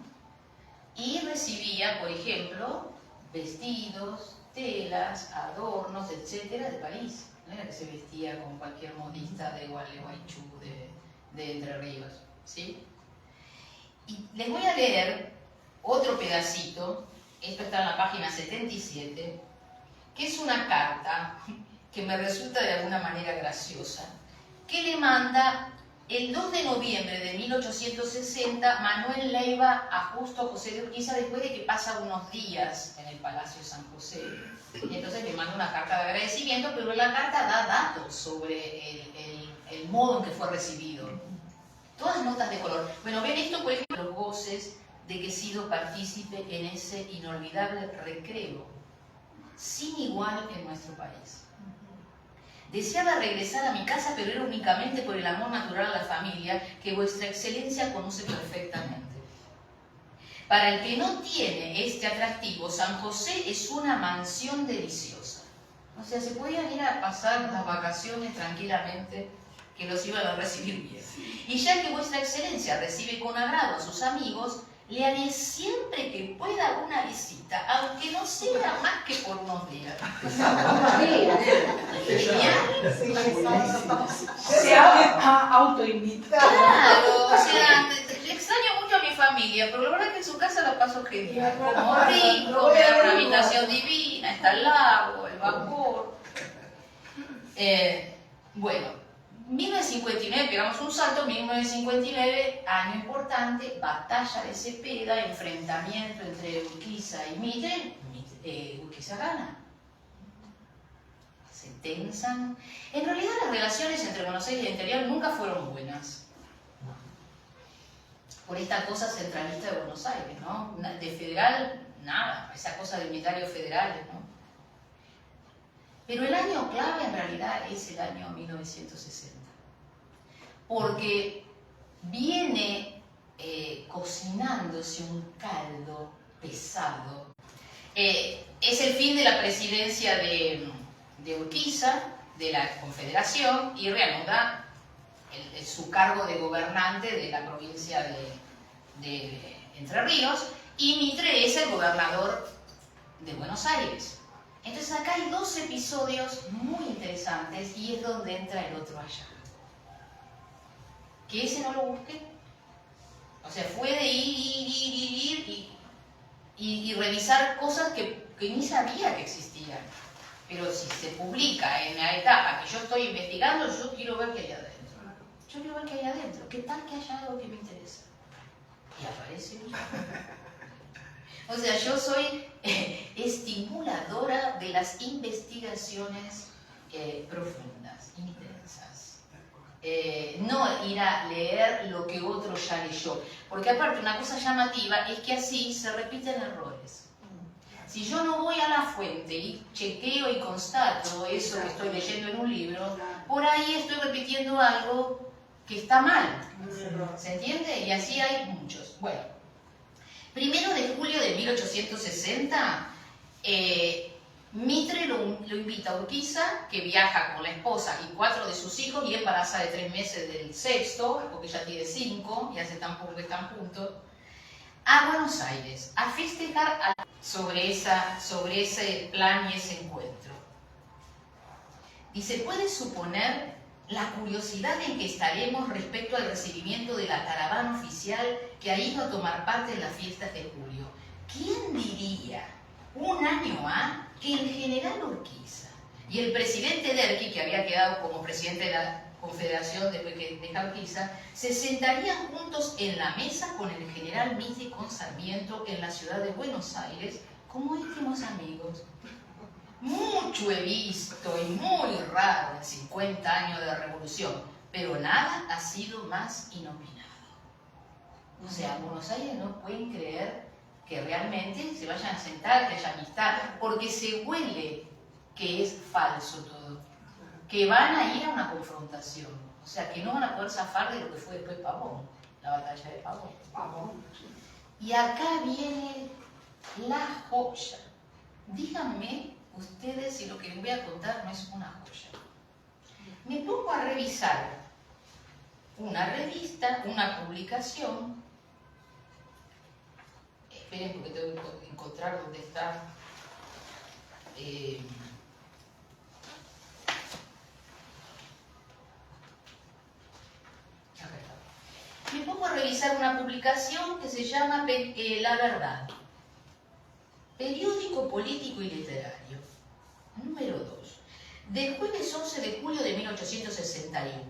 y recibía, por ejemplo, vestidos, telas, adornos, etcétera, de París. No era que se vestía con cualquier modista de Gualeguaychú, de Entre Ríos, ¿sí? Y les voy a leer otro pedacito, esto está en la página 77, que es una carta que me resulta de alguna manera graciosa, que le manda el 2 de noviembre de 1860 Manuel Leiva a Justo José de Urquiza después de que pasa unos días en el Palacio San José. Y entonces le manda una carta de agradecimiento, pero la carta da datos sobre el modo en que fue recibido. Todas notas de color. Bueno, ven esto, por ejemplo, los goces de que he sido partícipe en ese inolvidable recreo, sin igual en nuestro país. Deseaba regresar a mi casa, pero era únicamente por el amor natural a la familia que vuestra excelencia conoce perfectamente. Para el que no tiene este atractivo, San José es una mansión deliciosa. O sea, se podían ir a pasar las vacaciones tranquilamente, que los iban a recibir bien. Y ya que vuestra excelencia recibe con agrado a sus amigos, le haré siempre que pueda una visita, aunque no sea más que por unos días. Se autoinvita. Claro, o sea, le extraño mucho a mi familia, pero la verdad es que en su casa la paso genial. Como rico, me da una habitación divina, está el lago, el vapor. Bueno, 1959, pegamos un salto, 1959, año importante, batalla de Cepeda, enfrentamiento entre Urquiza y Mitre, Urquiza gana. Se tensan. En realidad las relaciones entre Buenos Aires y el interior nunca fueron buenas. Por esta cosa centralista de Buenos Aires, ¿no? De federal, nada, esa cosa de unitarios federales, ¿no? Pero el año clave en realidad es el año 1960. Porque viene cocinándose un caldo pesado. Es el fin de la presidencia de Urquiza, de la Confederación, y reanuda su cargo de gobernante de la provincia de Entre Ríos, y Mitre es el gobernador de Buenos Aires. Entonces acá hay dos episodios muy interesantes y es donde entra el otro allá. Que ese no lo busqué. O sea, fue de ir y revisar cosas que ni sabía que existían. Pero si se publica en la etapa que yo estoy investigando, yo quiero ver qué hay adentro. Yo quiero ver qué hay adentro. ¿Qué tal que haya algo que me interesa? Y aparece un... O sea, yo soy estimuladora de las investigaciones profundas, intensas. No ir a leer lo que otro ya leyó. Porque aparte, una cosa llamativa es que así se repiten errores. Si yo no voy a la fuente y chequeo y constato eso que estoy leyendo en un libro, por ahí estoy repitiendo algo que está mal. ¿Se entiende? Y así hay muchos. Bueno, 1 de julio de 1860, Mitre lo invita a Urquiza, que viaja con la esposa y 4 de sus hijos, y embaraza de 3 meses del sexto, porque ya tiene 5, y hace tan poco que están juntos, a Buenos Aires, a festejar sobre ese plan y ese encuentro. Dice, ¿puede suponer la curiosidad en que estaremos respecto al recibimiento de la caravana oficial que ha ido a tomar parte en las fiestas de julio? ¿Quién diría, un año ha, que el general Urquiza y el presidente Derqui, que había quedado como presidente de la Confederación después que deja Urquiza, se sentarían juntos en la mesa con el general Mitre con Sarmiento en la ciudad de Buenos Aires como íntimos amigos? Mucho he visto y muy raro en 50 años de revolución, pero nada ha sido más inopinado. O sea, en Buenos Aires no pueden creer que realmente se vayan a sentar, que haya amistad, porque se huele que es falso todo, que van a ir a una confrontación, o sea, que no van a poder zafar de lo que fue después Pavón, la batalla de Pavón. Y acá viene la joya. Díganme ustedes si lo que les voy a contar no es una joya. Me pongo a revisar una revista, una publicación. Esperen porque tengo que encontrar dónde está. Me pongo a revisar una publicación que se llama La Verdad. Periódico político y literario. Número 2. Del jueves 11 de julio de 1861.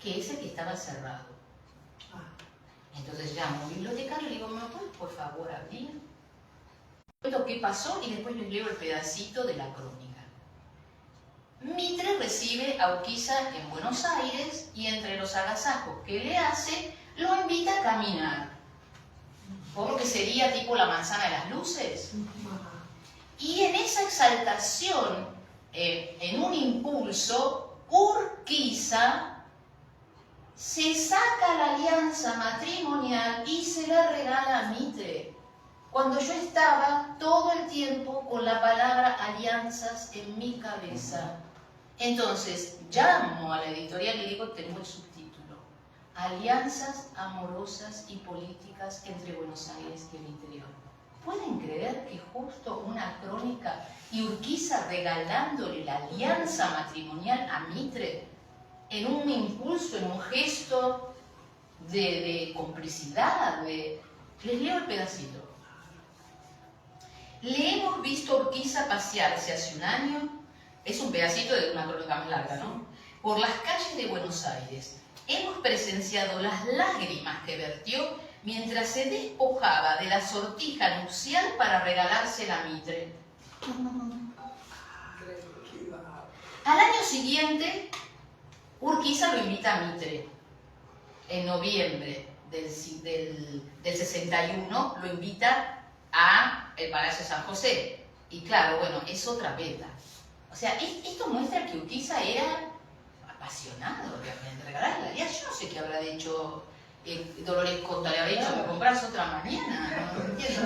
Que es el que estaba cerrado. Entonces llamo a un bibliotecario y le digo, ¿me lo puedes por favor abrir? Cuento qué pasó y después les leo el pedacito de la crónica. Mitre recibe a Urquiza en Buenos Aires y entre los agasajos que le hace, lo invita a caminar. Por lo que sería tipo la manzana de las luces. Y en esa exaltación, en un impulso, Urquiza se saca la alianza matrimonial y se la regala a Mitre. Cuando yo estaba todo el tiempo con la palabra alianzas en mi cabeza. Entonces, llamo a la editorial y digo, tengo el subtítulo. Alianzas amorosas y políticas entre Buenos Aires y el interior. ¿Pueden creer que justo una crónica y Urquiza regalándole la alianza matrimonial a Mitre en un impulso, en un gesto de complicidad? Les leo el pedacito. Le hemos visto a Urquiza pasearse hace un año, es un pedacito de una crónica más larga, ¿no? Por las calles de Buenos Aires. Hemos presenciado las lágrimas que vertió mientras se despojaba de la sortija nupcial para regalársela a Mitre. Al año siguiente, Urquiza lo invita a Mitre. En noviembre del 61 lo invita a el Palacio San José. Y claro, bueno, es otra beta. O sea, esto muestra que Urquiza era apasionado realmente. Regalarle la alianza. Yo no sé qué habrá dicho Dolores Costa, le habrá dicho, me compras otra mañana. No entiendo.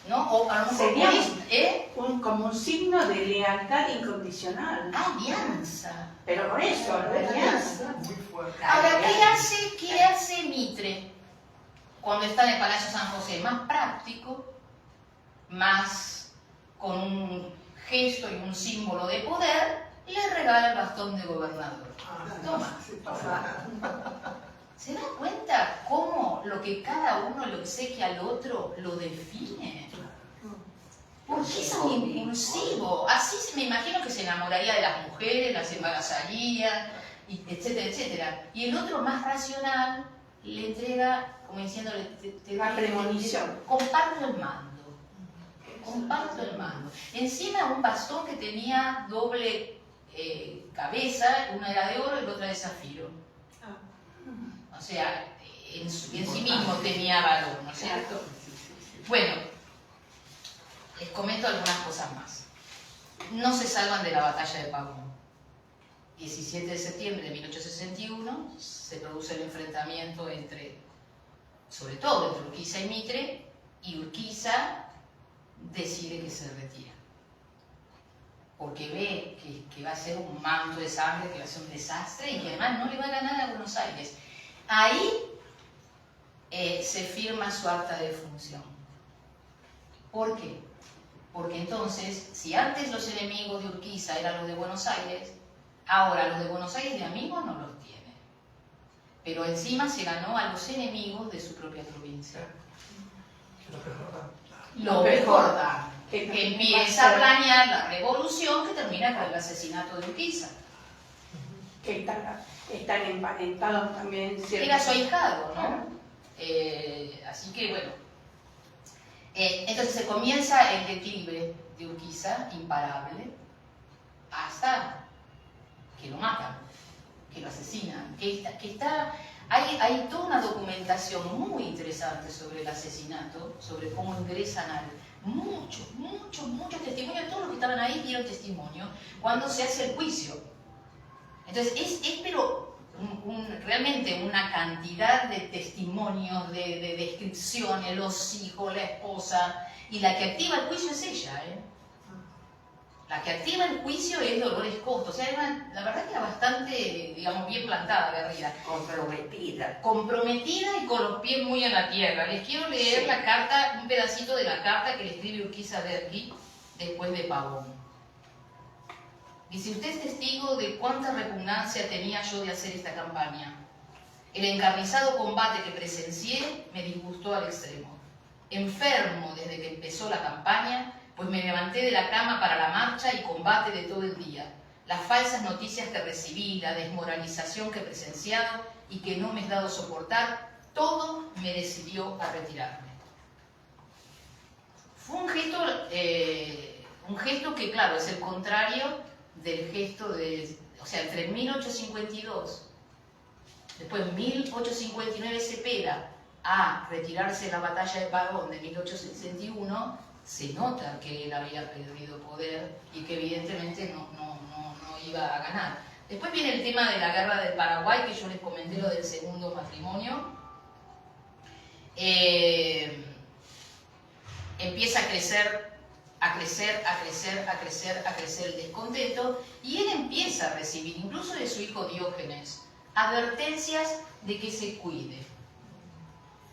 ¿No? O a lo mejor sería como un signo de lealtad incondicional. alianza. Pero por eso, la alianza. Muy fuerte. Ahora, ¿qué hace Mitre? cuando está en el Palacio San José, más práctico, más con un gesto y un símbolo de poder, le regala el bastón de gobernador. Toma. ¿Se dan cuenta cómo lo que cada uno le obsequia al otro lo define? ¿Por qué es tan impulsivo? Así me imagino que se enamoraría de las mujeres, las embarazaría, etcétera, etcétera. Y el otro más racional le entrega, como diciéndole, La premonición. comparto el mando. Comparto el mando. Encima un bastón que tenía doble cabeza, una era de oro y la otra de zafiro. O sea, en sí mismo tenía valor, ¿no es cierto? Bueno, les comento algunas cosas más. No se salvan de la batalla de Pavón. 17 de septiembre de 1861 se produce el enfrentamiento sobre todo entre Urquiza y Mitre, y Urquiza decide que se retira. Porque ve que va a ser un manto de sangre, que va a ser un desastre y que además no le va a ganar a Buenos Aires. Ahí se firma su acta de defunción. ¿Por qué? Porque entonces, si antes los enemigos de Urquiza eran los de Buenos Aires, ahora los de Buenos Aires de amigos no los tiene. Pero encima se ganó a los enemigos de su propia provincia. Lo recordan. Que empieza a planear la revolución que termina con el asesinato de Urquiza. Que están emparentados también. Era su ahijado, ¿no? Así que bueno. Entonces se comienza el declive de Urquiza, imparable, hasta que lo matan, que lo asesinan, hay toda una documentación muy interesante sobre el asesinato, sobre cómo ingresan muchos testimonios, todos los que estaban ahí dieron testimonio cuando se hace el juicio. Entonces es realmente una cantidad de testimonios, de descripciones, los hijos, la esposa, y la que activa el juicio es ella, La que activa el juicio es Dolores Costa, o sea, la verdad que era bastante, digamos, bien plantada Garrida. Comprometida y con los pies muy en la tierra. Les quiero leer la carta, un pedacito de la carta que le escribe Urquiza Derqui después de Pavón. Dice: usted es testigo de cuánta repugnancia tenía yo de hacer esta campaña. El encarnizado combate que presencié me disgustó al extremo. Enfermo desde que empezó la campaña, pues me levanté de la cama para la marcha y combate de todo el día. Las falsas noticias que recibí, la desmoralización que he presenciado y que no me es dado soportar, todo me decidió a retirarme. Fue un gesto que, claro, es el contrario del gesto o sea, entre 1852, después 1859 se pega a retirarse de la batalla de Pavón de 1861, se nota que él había perdido poder y que evidentemente no iba a ganar. Después viene el tema de la guerra del Paraguay, que yo les comenté lo del segundo matrimonio. Empieza a crecer el descontento, y él empieza a recibir, incluso de su hijo Diógenes, advertencias de que se cuide,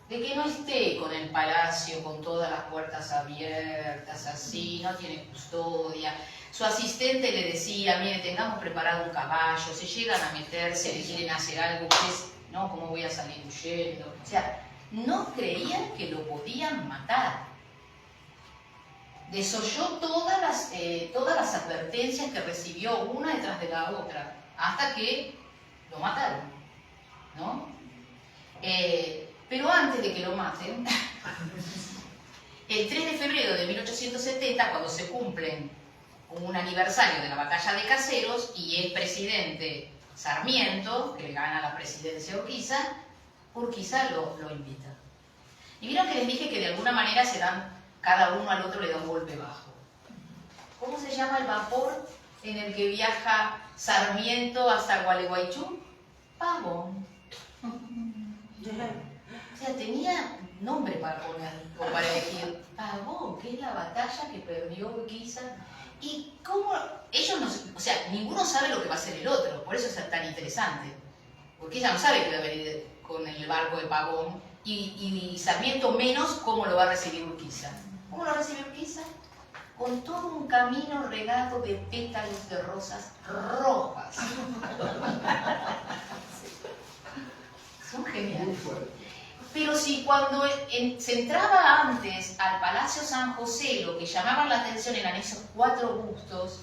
de que no esté con el palacio con todas las puertas abiertas, así, no tiene custodia. Su asistente le decía: mire, tengamos preparado un caballo, si llegan a meterse, le quieren hacer algo, pues, no, ¿cómo voy a salir huyendo? O sea, no creían que lo podían matar. Desoyó todas las advertencias que recibió una detrás de la otra, hasta que lo mataron, ¿no? Pero antes de que lo maten, el 3 de febrero de 1870, cuando se cumplen un aniversario de la batalla de Caseros y es presidente Sarmiento, que gana la presidencia a Urquiza lo invita. Y vieron que les dije que de alguna manera cada uno al otro le da un golpe bajo. ¿Cómo se llama el vapor en el que viaja Sarmiento hasta Gualeguaychú? Pavón. O sea, tenía nombre para poner, o para elegir. Pavón, que es la batalla que perdió Urquiza. Y cómo ellos o sea, ninguno sabe lo que va a hacer el otro, por eso es tan interesante. Porque ella no sabe que va a venir con el barco de Pavón y Sarmiento menos, ¿cómo lo va a recibir Urquiza? ¿Cómo lo recibe Urquiza? Con todo un camino regado de pétalos de rosas rojas. Son geniales. Pero si cuando se entraba antes al Palacio San José, lo que llamaban la atención eran esos 4 bustos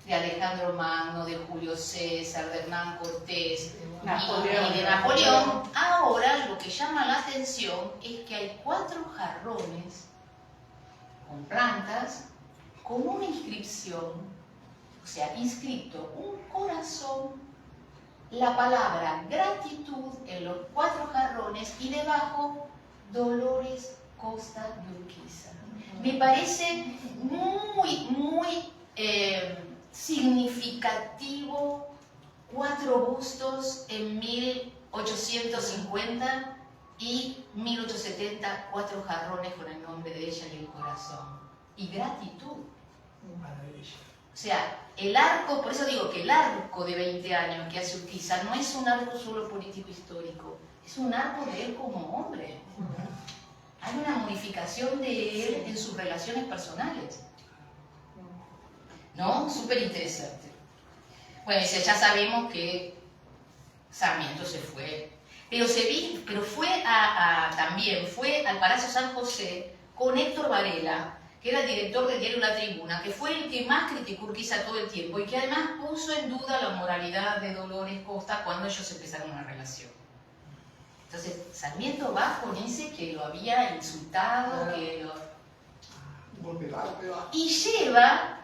de Alejandro Magno, de Julio César, de Hernán Cortés y de Napoleón, ahora lo que llama la atención es que hay 4 jarrones con plantas, con una inscripción, o sea, inscrito un corazón, la palabra gratitud en los 4 jarrones y debajo Dolores Costa de Urquiza. Me parece muy significativo 4 bustos en 1850 y 1870, 4 jarrones con el nombre de ella y el corazón. Y gratitud. Maravilla. O sea, el arco, por eso digo que el arco de 20 años que hace Urquiza no es un arco solo político-histórico, es un arco de él como hombre. Hay una modificación de él en sus relaciones personales. ¿No? Súper interesante. Bueno, ya sabemos que Sarmiento se fue. Pero también fue al Palacio San José con Héctor Varela, que era el director del diario La Tribuna, que fue el que más criticó a Urquiza todo el tiempo y que además puso en duda la moralidad de Dolores Costa cuando ellos empezaron una relación. Entonces, Sarmiento va con ese que lo había insultado, y lleva,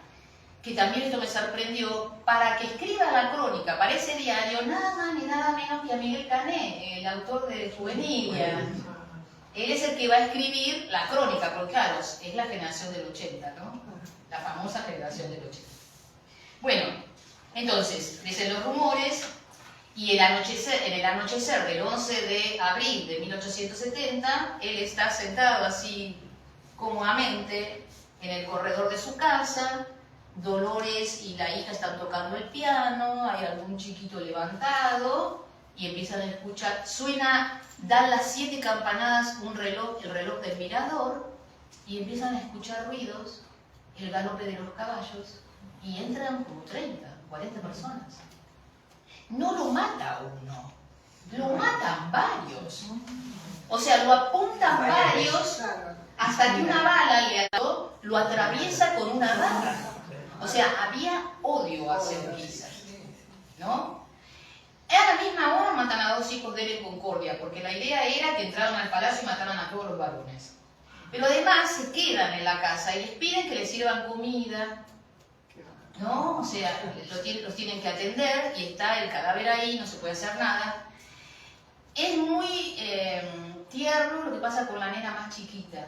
que también esto me sorprendió, para que escriba la crónica para ese diario, nada más ni nada menos que a Miguel Cané, el autor de Juvenilia. Él es el que va a escribir la crónica, porque claro, es la generación del 80, ¿no? La famosa generación del 80. Bueno, entonces, dicen los rumores, y en el anochecer del 11 de abril de 1870, él está sentado así cómodamente en el corredor de su casa, Dolores y la hija están tocando el piano, hay algún chiquito levantado, y empiezan a escuchar, dan las 7 campanadas el reloj del mirador, y empiezan a escuchar ruidos, el galope de los caballos, y entran como 30, 40 personas. No lo mata uno, lo matan varios. O sea, lo apuntan varios hasta que una bala lo atraviesa con una daga. O sea, había odio hacia Urquiza, ¿no? A la misma hora matan a 2 hijos de él en Concordia, porque la idea era que entraran al palacio y mataran a todos los varones. Pero además se quedan en la casa y les piden que les sirvan comida, ¿no? O sea, los tienen que atender y está el cadáver ahí, no se puede hacer nada. Es muy tierno lo que pasa con la nena más chiquita,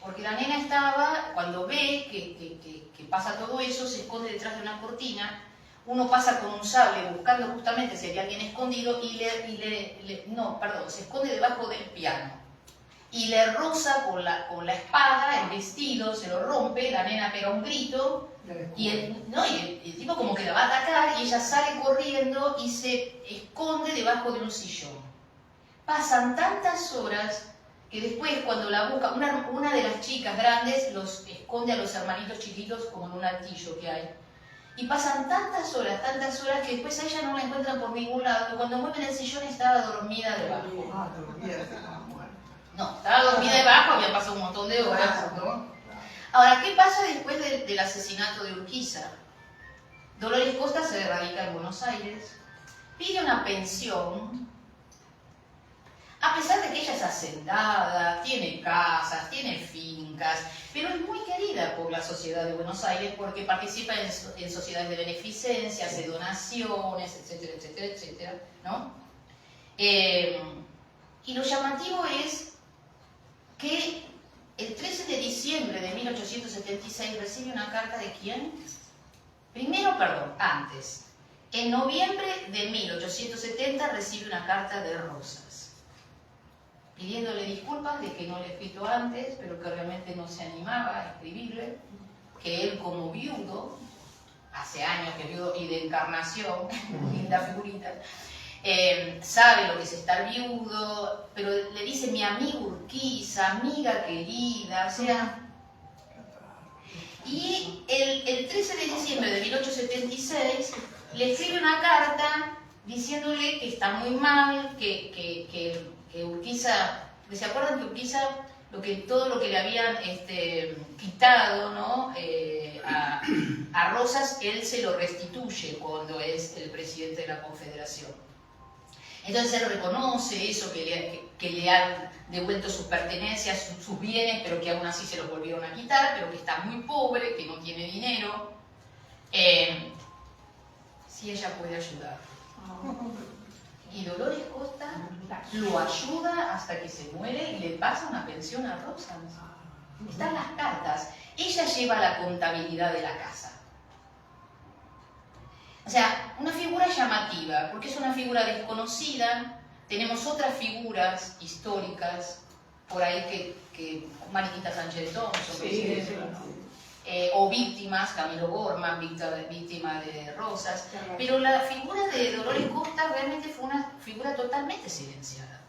porque la nena estaba, cuando ve que pasa todo eso, se esconde detrás de una cortina. Uno pasa con un sable buscando justamente si había alguien escondido se esconde debajo del piano y le roza con la espada el vestido, se lo rompe, la nena pega un grito y el tipo como que la va a atacar y ella sale corriendo y se esconde debajo de un sillón. Pasan tantas horas que después cuando la busca, una de las chicas grandes los esconde a los hermanitos chiquitos como en un altillo que hay. Y pasan tantas horas que después a ella no la encuentran por ningún lado, que cuando mueven el sillón estaba dormida debajo. No, estaba dormida debajo, había pasado un montón de horas, ¿no? Ahora, ¿qué pasa después del asesinato de Urquiza? Dolores Costa se radica en Buenos Aires, pide una pensión, a pesar de que ella es hacendada, tiene casas, tiene fincas, pero es muy querida por la sociedad de Buenos Aires porque participa en sociedades de beneficencia, hace donaciones, etcétera, etcétera, etcétera, ¿no? Y lo llamativo es que el 13 de diciembre de 1876 recibe una carta ¿de quién? Antes. En noviembre de 1870 recibe una carta de Rosas, pidiéndole disculpas de que no le he escrito antes, pero que realmente no se animaba a escribirle, que él como viudo, hace años que viudo y de Encarnación, linda figurita, sabe lo que es estar viudo, pero le dice mi amigo Urquiza, amiga querida, o sea... Y el 13 de diciembre de 1876 le escribe una carta diciéndole que está muy mal, que Urquiza, ¿se acuerdan que Urquiza, todo lo que le habían quitado, ¿no? a Rosas, él se lo restituye cuando es el presidente de la Confederación? Entonces él reconoce eso, que le han devuelto sus pertenencias, sus bienes, pero que aún así se los volvieron a quitar, pero que está muy pobre, que no tiene dinero. Si ella puede ayudar. Y Dolores Costa lo ayuda hasta que se muere y le pasa una pensión a Rosas. Están las cartas. Ella lleva la contabilidad de la casa. O sea, una figura llamativa, porque es una figura desconocida. Tenemos otras figuras históricas por ahí que Mariquita Sánchez Thompson, o víctimas, Camilo Gorman, víctima de Rosas, pero la figura de Dolores Costa realmente fue una figura totalmente silenciada.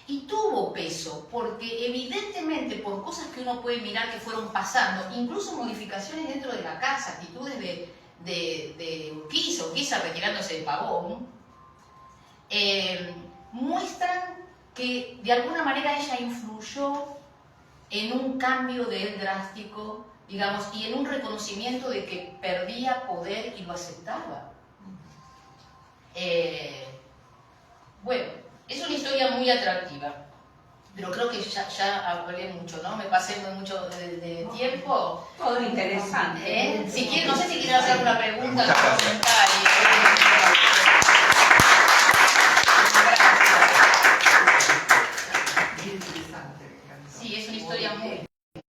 Y tuvo peso, porque evidentemente por cosas que uno puede mirar que fueron pasando, incluso modificaciones dentro de la casa, actitudes de Urquiza retirándose de Pavón, muestran que de alguna manera ella influyó en un cambio de él drástico, digamos, y en un reconocimiento de que perdía poder y lo aceptaba. Bueno, es una historia muy atractiva, pero creo que ya hablé mucho, ¿no? Me pasé mucho de tiempo. Todo interesante. Si quieren, no sé si quieren hacer alguna pregunta, algún comentario.